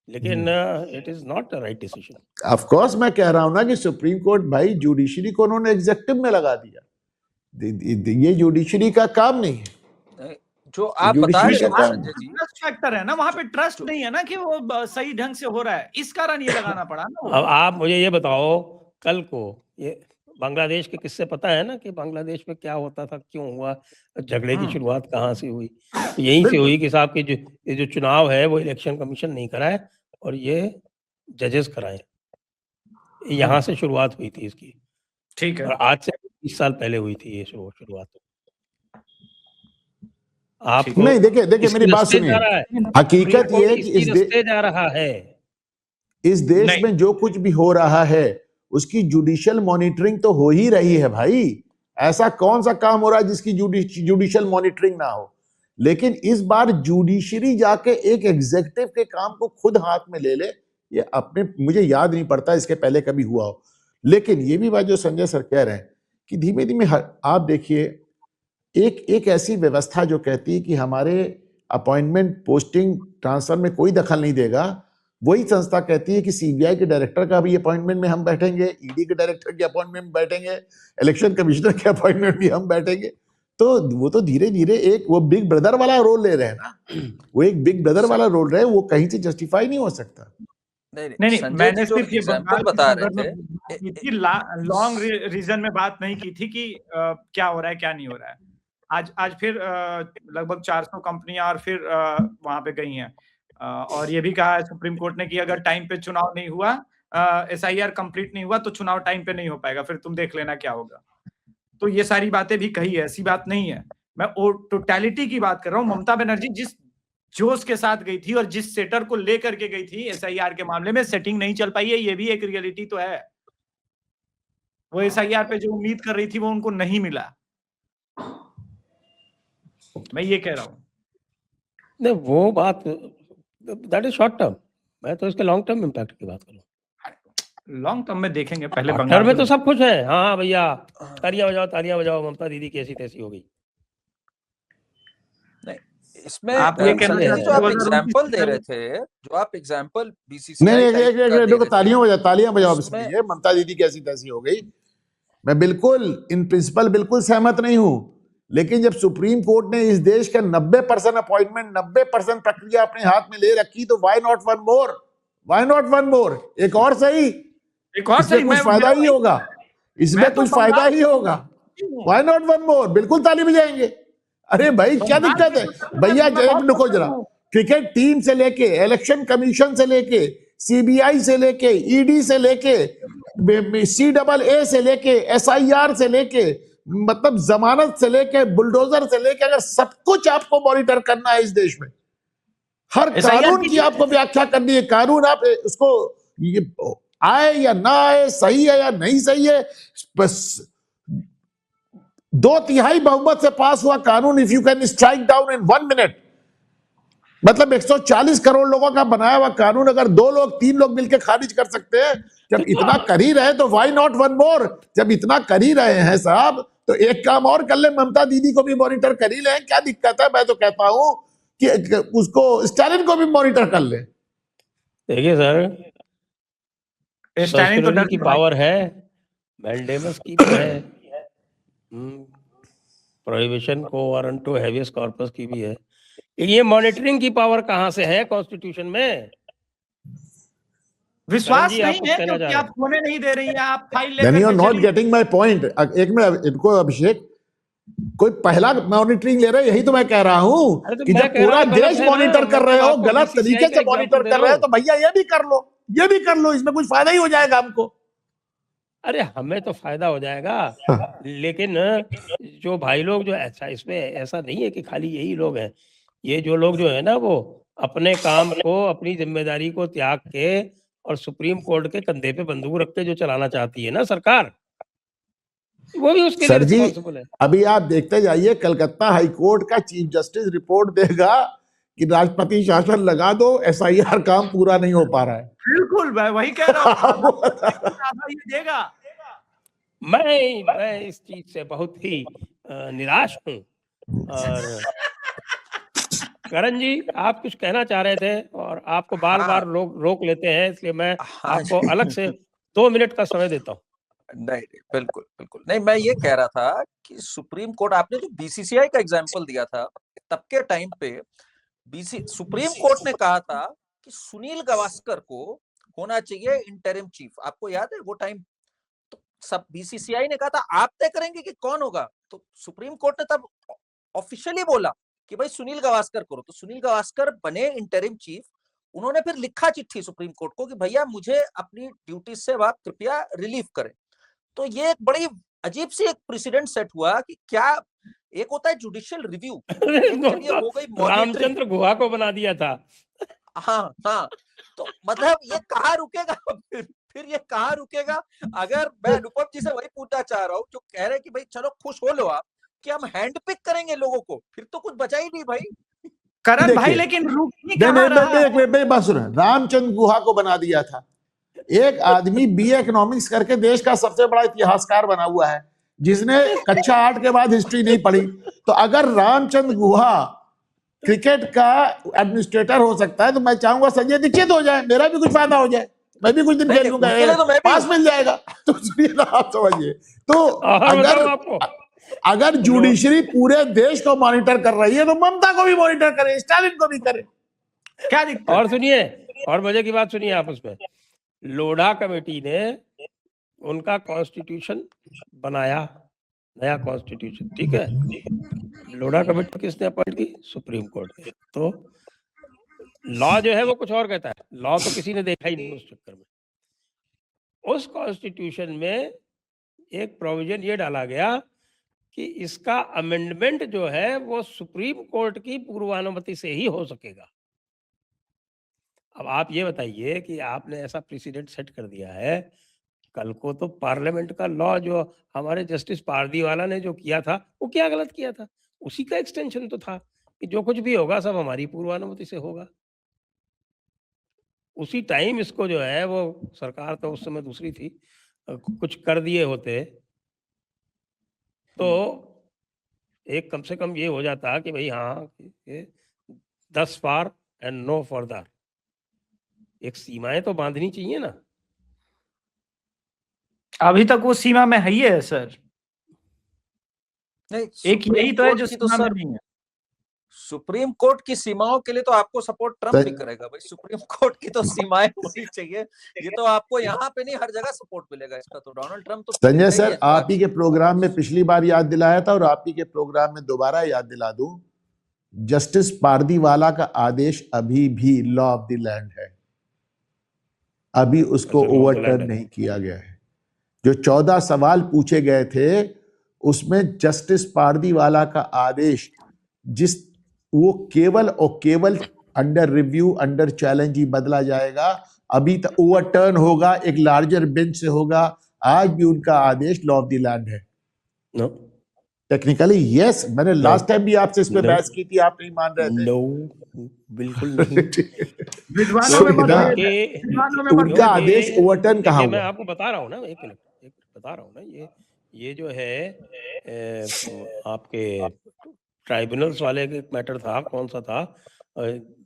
लेकिन it is not the right decision. Of course मैं कह रहा हूं ना कि सुप्रीम कोर्ट भाई जुडिशरी को उन्होंने एग्जेक्टिव में लगा दिया। ये जुडिशरी का काम नहीं है। जो आप बता रहे हैं संजय जी, ट्रस्ट फैक्टर है ना, वहां पे ट्रस्ट नहीं है ना कि वो सही ढंग से हो रहा है, इस कारण ये लगाना पड़ा ना। अब आप मुझे ये बताओ, कल को ये बांग्लादेश के किस्से पता है ना कि बांग्लादेश में क्या होता था, क्यों हुआ, झगड़े की शुरुआत कहाँ से हुई? यहीं से हुई कि साहब की जो चुनाव है वो इलेक्शन कमीशन नहीं कराए और ये जजेस कराए। यहाँ से शुरुआत हुई थी इसकी। ठीक है, और आज से 20 साल पहले हुई थी ये शुरुआत। आप नहीं, देखिए मेरी बात सुनिए। हकीकत ये है कि इस देश में जो कुछ भी हो रहा है उसकी जुडिशियल मॉनिटरिंग तो हो ही रही है भाई। ऐसा कौन सा काम हो रहा है जिसकी जुडिशियल मॉनिटरिंग ना हो? लेकिन इस बार जुडिशरी जाके एक एग्जीक्यूटिव के काम को खुद हाथ में ले ले, ये अपने मुझे याद नहीं पड़ता इसके पहले कभी हुआ हो। लेकिन ये भी बात जो संजय सर कह रहे हैं कि धीमे धीमे आप देखिए एक ऐसी व्यवस्था जो कहती है कि हमारे अपॉइंटमेंट, पोस्टिंग, ट्रांसफर में कोई दखल नहीं देगा, वही संस्था कहती है कि सीबीआई के डायरेक्टर का भी अपॉइंटमेंट में हम बैठेंगे, ईडी के डायरेक्टर के अपॉइंटमेंट में बैठेंगे, इलेक्शन कमिश्नर के अपॉइंटमेंट भी हम बैठेंगे। तो वो तो धीरे धीरे एक वो बिग ब्रदर वाला रोल ले रहे हैं ना, वो एक बिग ब्रदर वाला रोल रहे, वो कहीं से जस्टिफाई नहीं हो सकता। नहीं, मैंने सिर्फ ये एग्जांपल बता रहे थे, लॉन्ग रीजन में बात नहीं की थी कि क्या हो रहा है क्या नहीं हो रहा है। आज फिर लगभग 400 कंपनियां और फिर वहां पे गई हैं, और ये भी कहा है सुप्रीम कोर्ट ने कि अगर टाइम पे चुनाव नहीं हुआ, SIR कंप्लीट नहीं हुआ तो चुनाव टाइम पे नहीं हो पाएगा, फिर तुम देख लेना क्या होगा। तो ये सारी बातें भी कही है, ऐसी बात नहीं है। मैं टोटलिटी की बात कर रहा हूँ। ममता बनर्जी जिस जोश के साथ गई थी और जिस सेटर को लेकर के गई थी SIR के मामले में, सेटिंग नहीं चल पाई है, ये भी एक रियलिटी तो है। वो SIR पे जो उम्मीद कर रही थी वो उनको नहीं मिला, मैं ये कह रहा हूँ। नहीं, वो बात दैट इज शॉर्ट टर्म, मैं तो इसके लॉन्ग टर्म इम्पैक्ट की बात करूँ। लॉन्ग टर्म में देखेंगे, पहले बंगाल में तो सब कुछ है। हाँ भैया, तालियां बजाओ, ममता दीदी कैसी तैसी हो गई। नहीं, इसमें आप ये कहना चाहते हैं, जो आप एग्जांपल दे रहे थे, जो आप एग्जांपल बीसीसीआई नहीं, तालियां बजाओ इसमें, ये ममता दीदी कैसी तैसी हो गई, मैं बिल्कुल इन प्रिंसिपल बिल्कुल सहमत नहीं हूं। लेकिन जब सुप्रीम कोर्ट ने इस देश का 90% अपॉइंटमेंट, 90% प्रक्रिया अपने हाथ में ले रखी, तो व्हाई नॉट वन मोर, एक और सही, इसमें कुछ फायदा ही होगा, इसमें कुछ फायदा ही होगा। व्हाई नॉट वन मोर, बिल्कुल ताली बजाएंगे। अरे भाई क्या दिक्कत है भैया? रुको जरा, क्रिकेट टीम से लेके, इलेक्शन कमीशन से लेके, सीबीआई से लेके, ईडी से लेके, CAA से लेके, SIR से लेके, मतलब जमानत से लेके, बुलडोजर से लेके, अगर सब कुछ आपको मॉनिटर करना है इस देश में, हर कानून की आपको व्याख्या करनी है। कानून आप उसको ये आए या ना आए, सही है या नहीं सही है, बस 2/3 बहुमत से पास हुआ कानून, if you can strike down in 1 minute, मतलब 140 करोड़ लोगों का बनाया हुआ कानून अगर 2 लोग 3 लोग मिलकर खारिज कर सकते हैं, जब इतना कर ही रहे तो व्हाई नॉट वन मोर? जब इतना कर ही रहे हैं साहब, तो एक काम और कर ले, ममता दीदी को भी मॉनिटर कर ही ले, क्या दिक्कत है? मैं तो कहता हूं कि उसको, स्टालिन को भी मॉनिटर कर ले। देखिए सर, स्टालिन तो डर की पावर है, मैंडेमस की भी है, प्रोहिबिशन को वारंट टू हैवियस कॉर्पस की भी है। ये मॉनिटरिंग की पावर कहां से है कॉन्स्टिट्यूशन में? विश्वास नहीं है क्योंकि आप होने नहीं दे रही हैं, आप फाइल लेकर you are not getting my point. एक मिनट, इनको अभिषेक, कोई पहला मॉनिटरिंग ले रहे हैं, यही तो मैं कह रहा हूं कि जब पूरा देश मॉनिटर कर रहे हो, गलत तरीके से मॉनिटर कर रहे हो, तो भैया ये भी कर लो, इसमें कुछ फायदा ही हो जाएगा हमको। अरे हमें तो फायदा हो जाएगा, लेकिन जो भाई लोग जो ऐसा, इसमें ऐसा नहीं है कि खाली यही लोग हैं, ये जो लोग जो है ना, वो अपने काम को, अपनी जिम्मेदारी को त्याग के और सुप्रीम कोर्ट के कंधे पे बंदूक रख के जो चलाना चाहती है ना सरकार, वो भी उसके लिए रिस्पांसिबल है। अभी आप देखते जाइए, कलकत्ता हाई कोर्ट का चीफ जस्टिस रिपोर्ट देगा कि राष्ट्रपति शासन लगा दो, SIR काम पूरा नहीं हो पा रहा है। बिल्कुल, मैं वही कह रहा हूँ। आधा ये देगा। मैं इस चीज से बहुत ही निराश हूँ। और करण जी, आप कुछ कहना चाह रहे थे और आपको बार-बार रोक लेते हैं, इसलिए मैं आपको अलग से 2 मिनट का समय देता हूँ। नहीं, बिल्कुल, बिल्कुल। नहीं, मैं ये कह रहा था कि सुप्रीम कोर्ट, आपने जो BCCI का एग्जाम्पल दिया था, तब के टाइम पे सुप्रीम कोर्ट ने कहा था कि सुनील गावस्कर को होना चाहिए इंटरिम चीफ। आपको याद है वो टाइम? तो सब BCCI ने कहा था आप तय करेंगे कि कौन होगा, तो सुप्रीम कोर्ट ने तब ऑफिशियली बोला कि भाई सुनील गावस्कर करो। तो सुनील गावस्कर बने इंटरिम चीफ। उन्होंने फिर लिखा चिट्ठी सुप्रीम कोर्ट को कि भैया मुझे अपनी ड्यूटी से आप कृपया रिलीव करें। तो ये एक बड़ी अजीब सी एक प्रेसिडेंट सेट हुआ कि क्या एक होता है जुडिशियल रिव्यू, हो गई रामचंद्र गुहा को बना दिया था। हाँ, तो मतलब ये कहाँ रुकेगा? फिर ये कहाँ रुकेगा? अगर मैं अनुपम जी से वही पूछना चाह रहा हूँ जो कह रहे हैं कि भाई चलो खुश हो लो आप कि हम हैंड पिक करेंगे लोगों को, फिर तो कुछ बचा ही नहीं भाई। करण भाई लेकिन बस रामचंद्र गुहा को बना दिया था। एक आदमी BA इकोनॉमिक्स करके देश का सबसे बड़ा इतिहासकार बना हुआ है, जिसने कक्षा 8 के बाद हिस्ट्री नहीं पढ़ी। तो अगर रामचंद्र गुहा क्रिकेट का एडमिनिस्ट्रेटर हो सकता है, तो मैं चाहूंगा संजय दीक्षित हो जाए, मेरा भी कुछ फायदा हो जाए, मैं भी कुछ दिन खेल लूंगा, पास मिल जाएगा। तो आप समझिए, तो अगर जुडिशरी पूरे देश को मॉनिटर कर रही है, तो ममता को भी मॉनिटर करे, स्टालिन को भी करे, क्या दिक्कत? और सुनिए, और मजे की बात सुनिए आप उसमें, लोढ़ा कमेटी ने उनका कॉन्स्टिट्यूशन बनाया, नया कॉन्स्टिट्यूशन, ठीक है। लोढ़ा कमेटी किसने अपॉइंट की? सुप्रीम कोर्ट ने। तो लॉ जो है वो कुछ और कहता है, लॉ तो किसी ने देखा ही नहीं उस चक्कर में। उस कॉन्स्टिट्यूशन में एक प्रोविजन ये डाला गया कि इसका अमेंडमेंट जो है वो सुप्रीम कोर्ट की पूर्वानुमति से ही हो सकेगा। अब आप ये बताइए कि आपने ऐसा प्रेसिडेंट सेट कर दिया है, कल को तो पार्लियामेंट का लॉ जो हमारे जस्टिस पारदीवाला ने जो किया था, वो क्या गलत किया था? उसी का एक्सटेंशन तो था कि जो कुछ भी होगा सब हमारी पूर्वानुमति से होगा। उसी टाइम इसको जो है वो सरकार तो उस समय दूसरी थी, कुछ कर दिए होते तो एक कम से कम ये हो जाता कि भाई हाँ, ये 10 फार एंड नो फर्दर, एक सीमाएं तो बांधनी चाहिए ना। अभी तक वो सीमा में है ही है सर, नहीं, एक यही तो है जो सीमा में नहीं है। सुप्रीम कोर्ट की सीमाओं के लिए तो आपको सपोर्ट ट्रम्प भी करेगा भाई। सुप्रीम कोर्ट की तो सीमाएं होनी चाहिए, ये तो आपको यहाँ पे नहीं हर जगह सपोर्ट मिलेगा इसका। तो डोनाल्ड ट्रम्प तो संजय सर, आप ही के प्रोग्राम में पिछली बार याद दिलाया था और आप ही के प्रोग्राम में दोबारा याद दिला दूं, जस्टिस पारदीवाला का आदेश अभी भी लॉ ऑफ द लैंड है, अभी उसको ओवरटर्न नहीं किया गया है। जो 14 सवाल पूछे गए थे उसमें जस्टिस पारदीवाला का आदेश वो केवल और केवल अंडर रिव्यू, अंडर चैलेंज ही बदला जाएगा, अभी तक ओवरटर्न होगा, एक लार्जर बेंच से होगा। आज भी उनका आदेश लॉ ऑफ द लैंड है। नो टेक्निकली यस, मैंने लास्ट टाइम भी आपसे इस पे बहस की थी, आप नहीं मान रहे थे। नो, बिल्कुल नहीं। उनका आदेश ओवरटर्न कहाँ हुआ? मैं आपको बता रहा हूँ ना, एक मिनट बता रहा हूँ ना, ये जो है आपके ट्राइब्यूनल्स वाले का मैटर था, कौन सा था,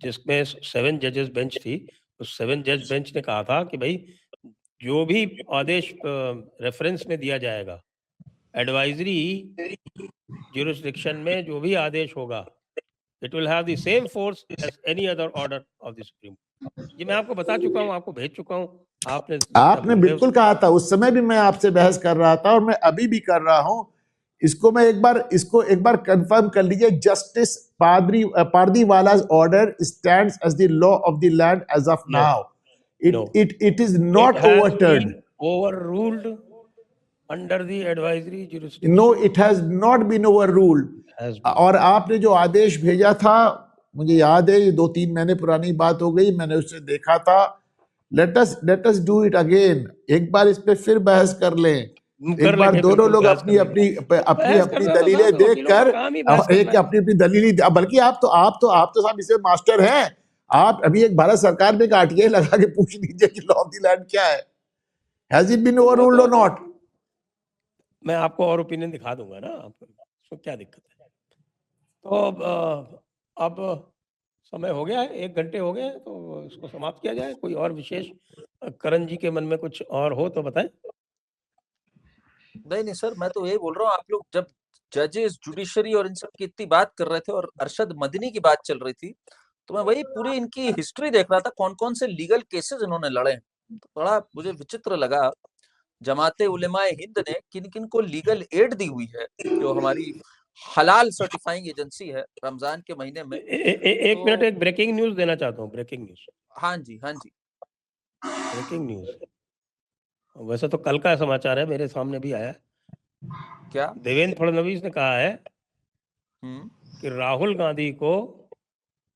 जिसमें 7 जजेस बेंच थी। उस 7 जज बेंच ने कहा था कि भाई जो भी आदेश रेफरेंस में दिया जाएगा, एडवाइजरी ज्यूरिसडिक्शन में जो भी आदेश होगा, it will have the same force as any other order of the Supreme Court. ये मैं आपको बता चुका हूँ, आपको भेज चुका हूँ। आपने बिल्कुल कहा था, उस समय भी मैं आपसे बहस कर रहा था और मैं अभी भी कर रहा हूं। इसको एक बार कंफर्म कर लीजिए, justice Pardiwala's order stands as the law of the land as of now. It is not overturned. Overruled under the advisory jurisdiction. No, it has not been overruled. और आपने जो आदेश भेजा था, मुझे याद है, ये 2-3 महीने पुरानी बात हो गई, मैंने उसे देखा था। Let us do it again. एक बार इस पे फिर बहस कर लें एक बार दोनों लोग अपनी अपनी अपनी अपनी दलीलें देखकर एक अपनी अपनी दलीलें, बल्कि आप तो साहब इसमें मास्टर हैं। आप अभी एक भारत सरकार में एक आरटीआई लगा के पूछ लीजिए कि लॉ ऑफ द लैंड क्या है, हैज इट बीन ओवररूल्ड और नॉट। मैं आपको और ओपिनियन दिखा दूंगा ना, आपको क्या दिक्कत है। तो अब समय हो गया है, 1 घंटे हो गए, तो इसको समाप्त किया जाए। कोई और विशेष करण जी के मन में कुछ और हो तो बताएं। नहीं सर, मैं तो यही बोल रहा हूँ, आप लोग जब जजेस, जुडिशरी और इन सब की इतनी बात कर रहे थे और अरशद मदनी की बात चल रही थी, तो मैं वही पूरी इनकी हिस्ट्री देख रहा था, कौन कौन से लीगल केसेस इन्होंने लड़े। तो बड़ा मुझे विचित्र लगा, जमाते उलेमाए हिंद ने किन किन को लीगल एड दी हुई है, जो हमारी हलाल सर्टिफाइंग एजेंसी है, रमजान के महीने में। एक मिनट, एक ब्रेकिंग न्यूज देना चाहता हूँ। Breaking news. हाँ जी ब्रेकिंग न्यूज। वैसे तो कल का समाचार है, मेरे सामने भी आया। क्या? देवेंद्र फडणवीस ने कहा है कि राहुल गांधी को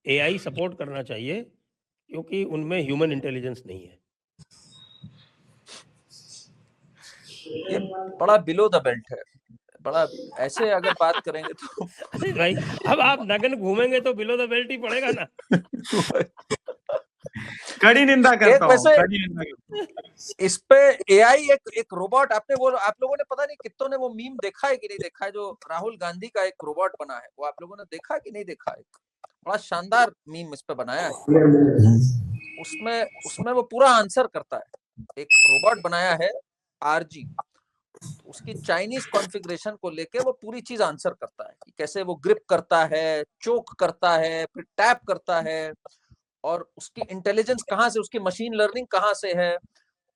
एआई सपोर्ट करना चाहिए क्योंकि उनमें ह्यूमन इंटेलिजेंस नहीं है। ये बड़ा बिलो द बेल्ट है, बड़ा ऐसे अगर बात करेंगे तो अरे भाई, अब आप नग्न घूमेंगे तो बिलो द बेल्ट ही पड़ेगा ना। कड़ी निंदा करता हूं। इस पे एआई एक रोबोट, आप लोगों ने पता नहीं कितनों ने वो मीम देखा है कि नहीं देखा है, जो राहुल गांधी का एक रोबोट बना है, वो आप लोगों ने देखा है कि नहीं देखा है? बड़ा शानदार मीम इस पे बनाया है। उसमें वो पूरा आंसर करता है। एक रोबोट बनाया है आरजी, उसकी चाइनीज कॉन्फ़िगरेशन को लेके वो पूरी चीज आंसर करता है कि कैसे वो ग्रिप करता है, चोक करता है, फिर टैप करता है, और उसकी इंटेलिजेंस कहाँ से, उसकी मशीन लर्निंग कहाँ से है।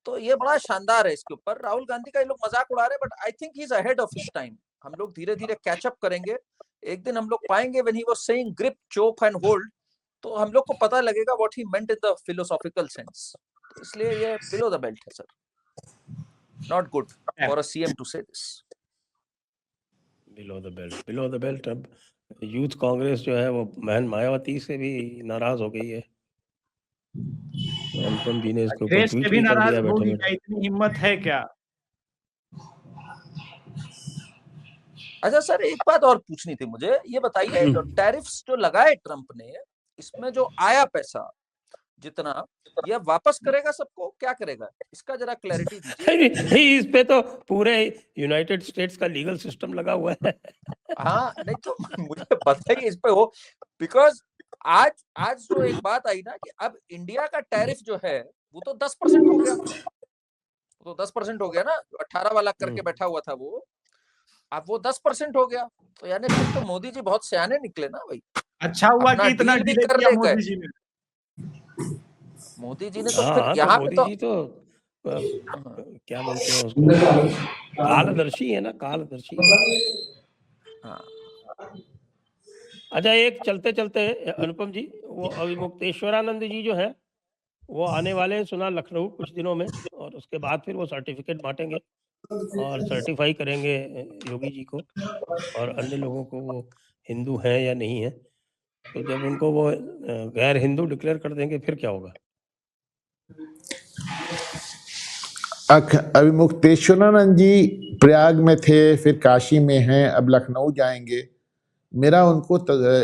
तो ये बड़ा शानदार है। इसके ऊपर राहुल गांधी का ये लोग मजाक उड़ा रहे हैं, but I think he is ahead of his time. हम लोग धीरे धीरे कैचअप करेंगे, एक दिन हम लोग पाएंगे when he was saying grip, choke and hold, तो हम लोग को पता लगेगा what he meant in the philosophical sense. तो इसलिए ये बिलो द बेल्ट है sir, not good for a CM to say this. Below the belt. अब यूथ कांग्रेस जो है वो बहन मायावती से भी नाराज हो गई है। अनुपम जी ने इसके ऊपर ट्वीट भी कर दिया बैठे बैठे। इतनी हिम्मत है क्या? अच्छा सर, एक बात और पूछनी थी मुझे, ये बताइए जो टैरिफ्स जो लगाए ट्रंप ने, इसमें जो आया पैसा जितना, ये वापस करेगा सबको, क्या करेगा, इसका जरा क्लैरिटी दीजिए। इस पे तो पूरे यूनाइटेड स्टेट्स का लीगल सिस्टम लगा हुआ है। हाँ, नहीं तो मुझे बताइए इस पे हो, बिकॉज आज जो एक बात आई ना कि अब इंडिया का टैरिफ जो है वो तो 10% हो गया, तो 10% हो गया ना, 18 वाला करके बैठा हुआ था वो, अब वो 10% हो गया। तो यानी फिर तो मोदी जी बहुत सियाने निकले ना भाई। अच्छा हुआ कि इतना डिले किया मोदी जी ने। मोदी जी ने तो फिर यहाँ पे मोदी जी तो क्या बोलते हैं उसको, कालदर्शी है ना, कालदर्शी। अच्छा, एक चलते चलते अनुपम जी, वो अविमुक्तेश्वरानंद जी जो है वो आने वाले हैं सुना लखनऊ कुछ दिनों में, और उसके बाद फिर वो सर्टिफिकेट बांटेंगे और सर्टिफाई करेंगे योगी जी को और अन्य लोगों को, वो हिंदू हैं या नहीं है। तो जब उनको वो गैर हिंदू डिक्लेयर कर देंगे फिर क्या होगा? अविमुक्तेश्वरानंद जी प्रयाग में थे, फिर काशी में हैं, अब लखनऊ जाएंगे। मेरा उनको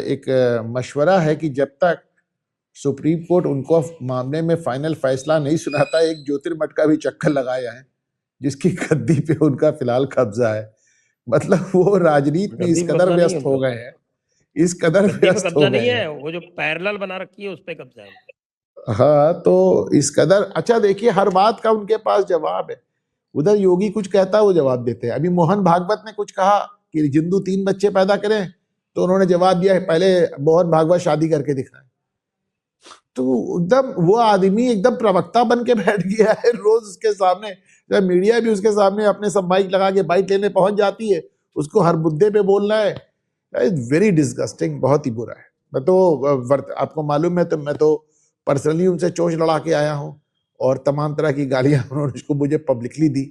एक मशवरा है कि जब तक सुप्रीम कोर्ट उनको मामले में फाइनल फैसला नहीं सुनाता, एक ज्योतिर्मठ का भी चक्कर लगाया है, जिसकी गद्दी पे उनका फिलहाल कब्जा है। मतलब वो राजनीति में इस कदर व्यस्त हो गए हैं, इस कदर व्यस्त हो गए हैं। वो जो पैरेलल बना रखी है उस पे कब्जा है। हाँ, तो इस कदर। अच्छा देखिए, हर बात का उनके पास जवाब है। उधर योगी कुछ कहता है वो जवाब देते हैं। अभी मोहन भागवत ने कुछ कहा कि जिंदू 3 बच्चे पैदा करें, तो उन्होंने जवाब दिया है पहले मोहन भागवत शादी करके दिखाए। तो एकदम वो आदमी एकदम प्रवक्ता बन के बैठ गया है रोज उसके सामने। जब मीडिया भी उसके सामने अपने सब माइक लगा के बाइट लेने पहुंच जाती है, उसको हर मुद्दे पे बोलना है। वेरी डिस्गस्टिंग, बहुत ही बुरा है। मैं तो आपको मालूम है, तो मैं तो पर्सनली उनसे चोंच लड़ा के आया हूं और तमाम तरह की गालियां उन्होंने उसको मुझे पब्लिकली दी।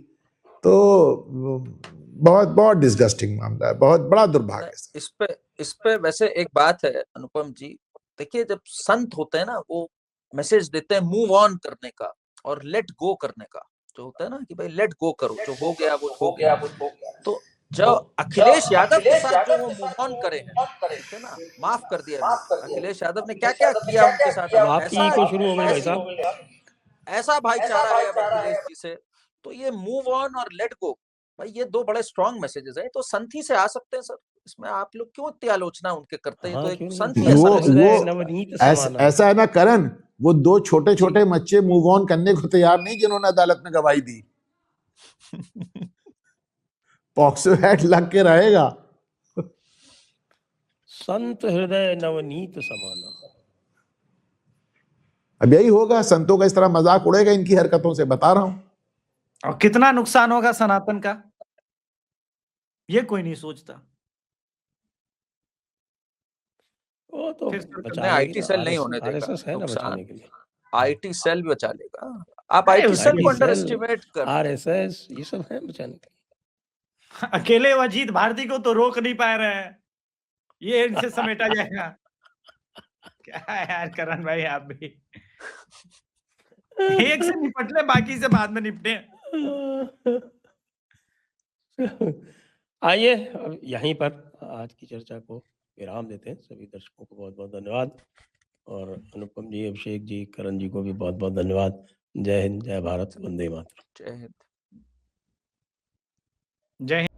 तो बहुत बहुत डिस्गस्टिंग मामला है, बहुत बड़ा दुर्भाग्य। इस पे वैसे एक बात है अनुपम जी, देखिए जब संत होते हैं ना, वो मैसेज देते हैं मूव ऑन करने का और लेट गो करने का। जो होता है ना कि भाई लेट गो करो, जो हो गया वो हो गया। तो जब अखिलेश यादव के साथ जो वो मूव ऑन करे हैं, ठीक है ना, माफ कर दिया अखिलेश यादव ने, क्या क्या किया उनके साथ, आपकी को शुरू हो गई भाई साहब, ऐसा भाईचारा है अब अखिलेश जी से। तो ये मूव ऑन और लेट गो, भाई ये दो बड़े स्ट्रॉन्ग मैसेजेस हैं। तो संथी से आ सकते हैं सर, इसमें आप लोग क्यों इतनी आलोचना उनके करते हैं? तो एक संथी है सर। ऐसा है ना करण, वो दो छोटे छोटे बच्चे मूव ऑन करने को तैयार नहीं जिन्होंने अदालत में गवाही दी। पॉक्सो एक्ट लग के रहेगा। संत हृदय नवनीत समाना। अब यही होगा, संतों का इस तरह मजाक उड़ेगा इनकी हरकतों से, बता रहा हूं। और कितना नुकसान होगा सनातन का, ये कोई नहीं सोचता। वो तो आईटी सेल नहीं होने देगा आरएसएस है ना बचाने के लिए, आईटी सेल भी बचा लेगा। आप आईटी सेल को अंडर एस्टिमेट कर, आरएसएस ये सब है बचाने के लिए। अकेले अजीत भारती को तो रोक नहीं पा रहे हैं, ये इनसे समेटा जाएगा। क्या यार करण भाई, आप भी एक से निपट ले, बाकी से बाद में निपटे। आइए अब यहीं पर आज की चर्चा को विराम देते हैं। सभी दर्शकों को बहुत बहुत धन्यवाद, और अनुपम जी, अभिषेक जी, करण जी को भी बहुत बहुत धन्यवाद। जय हिंद, जय भारत, वंदे मातरम। जय हिंद, जय हिंद।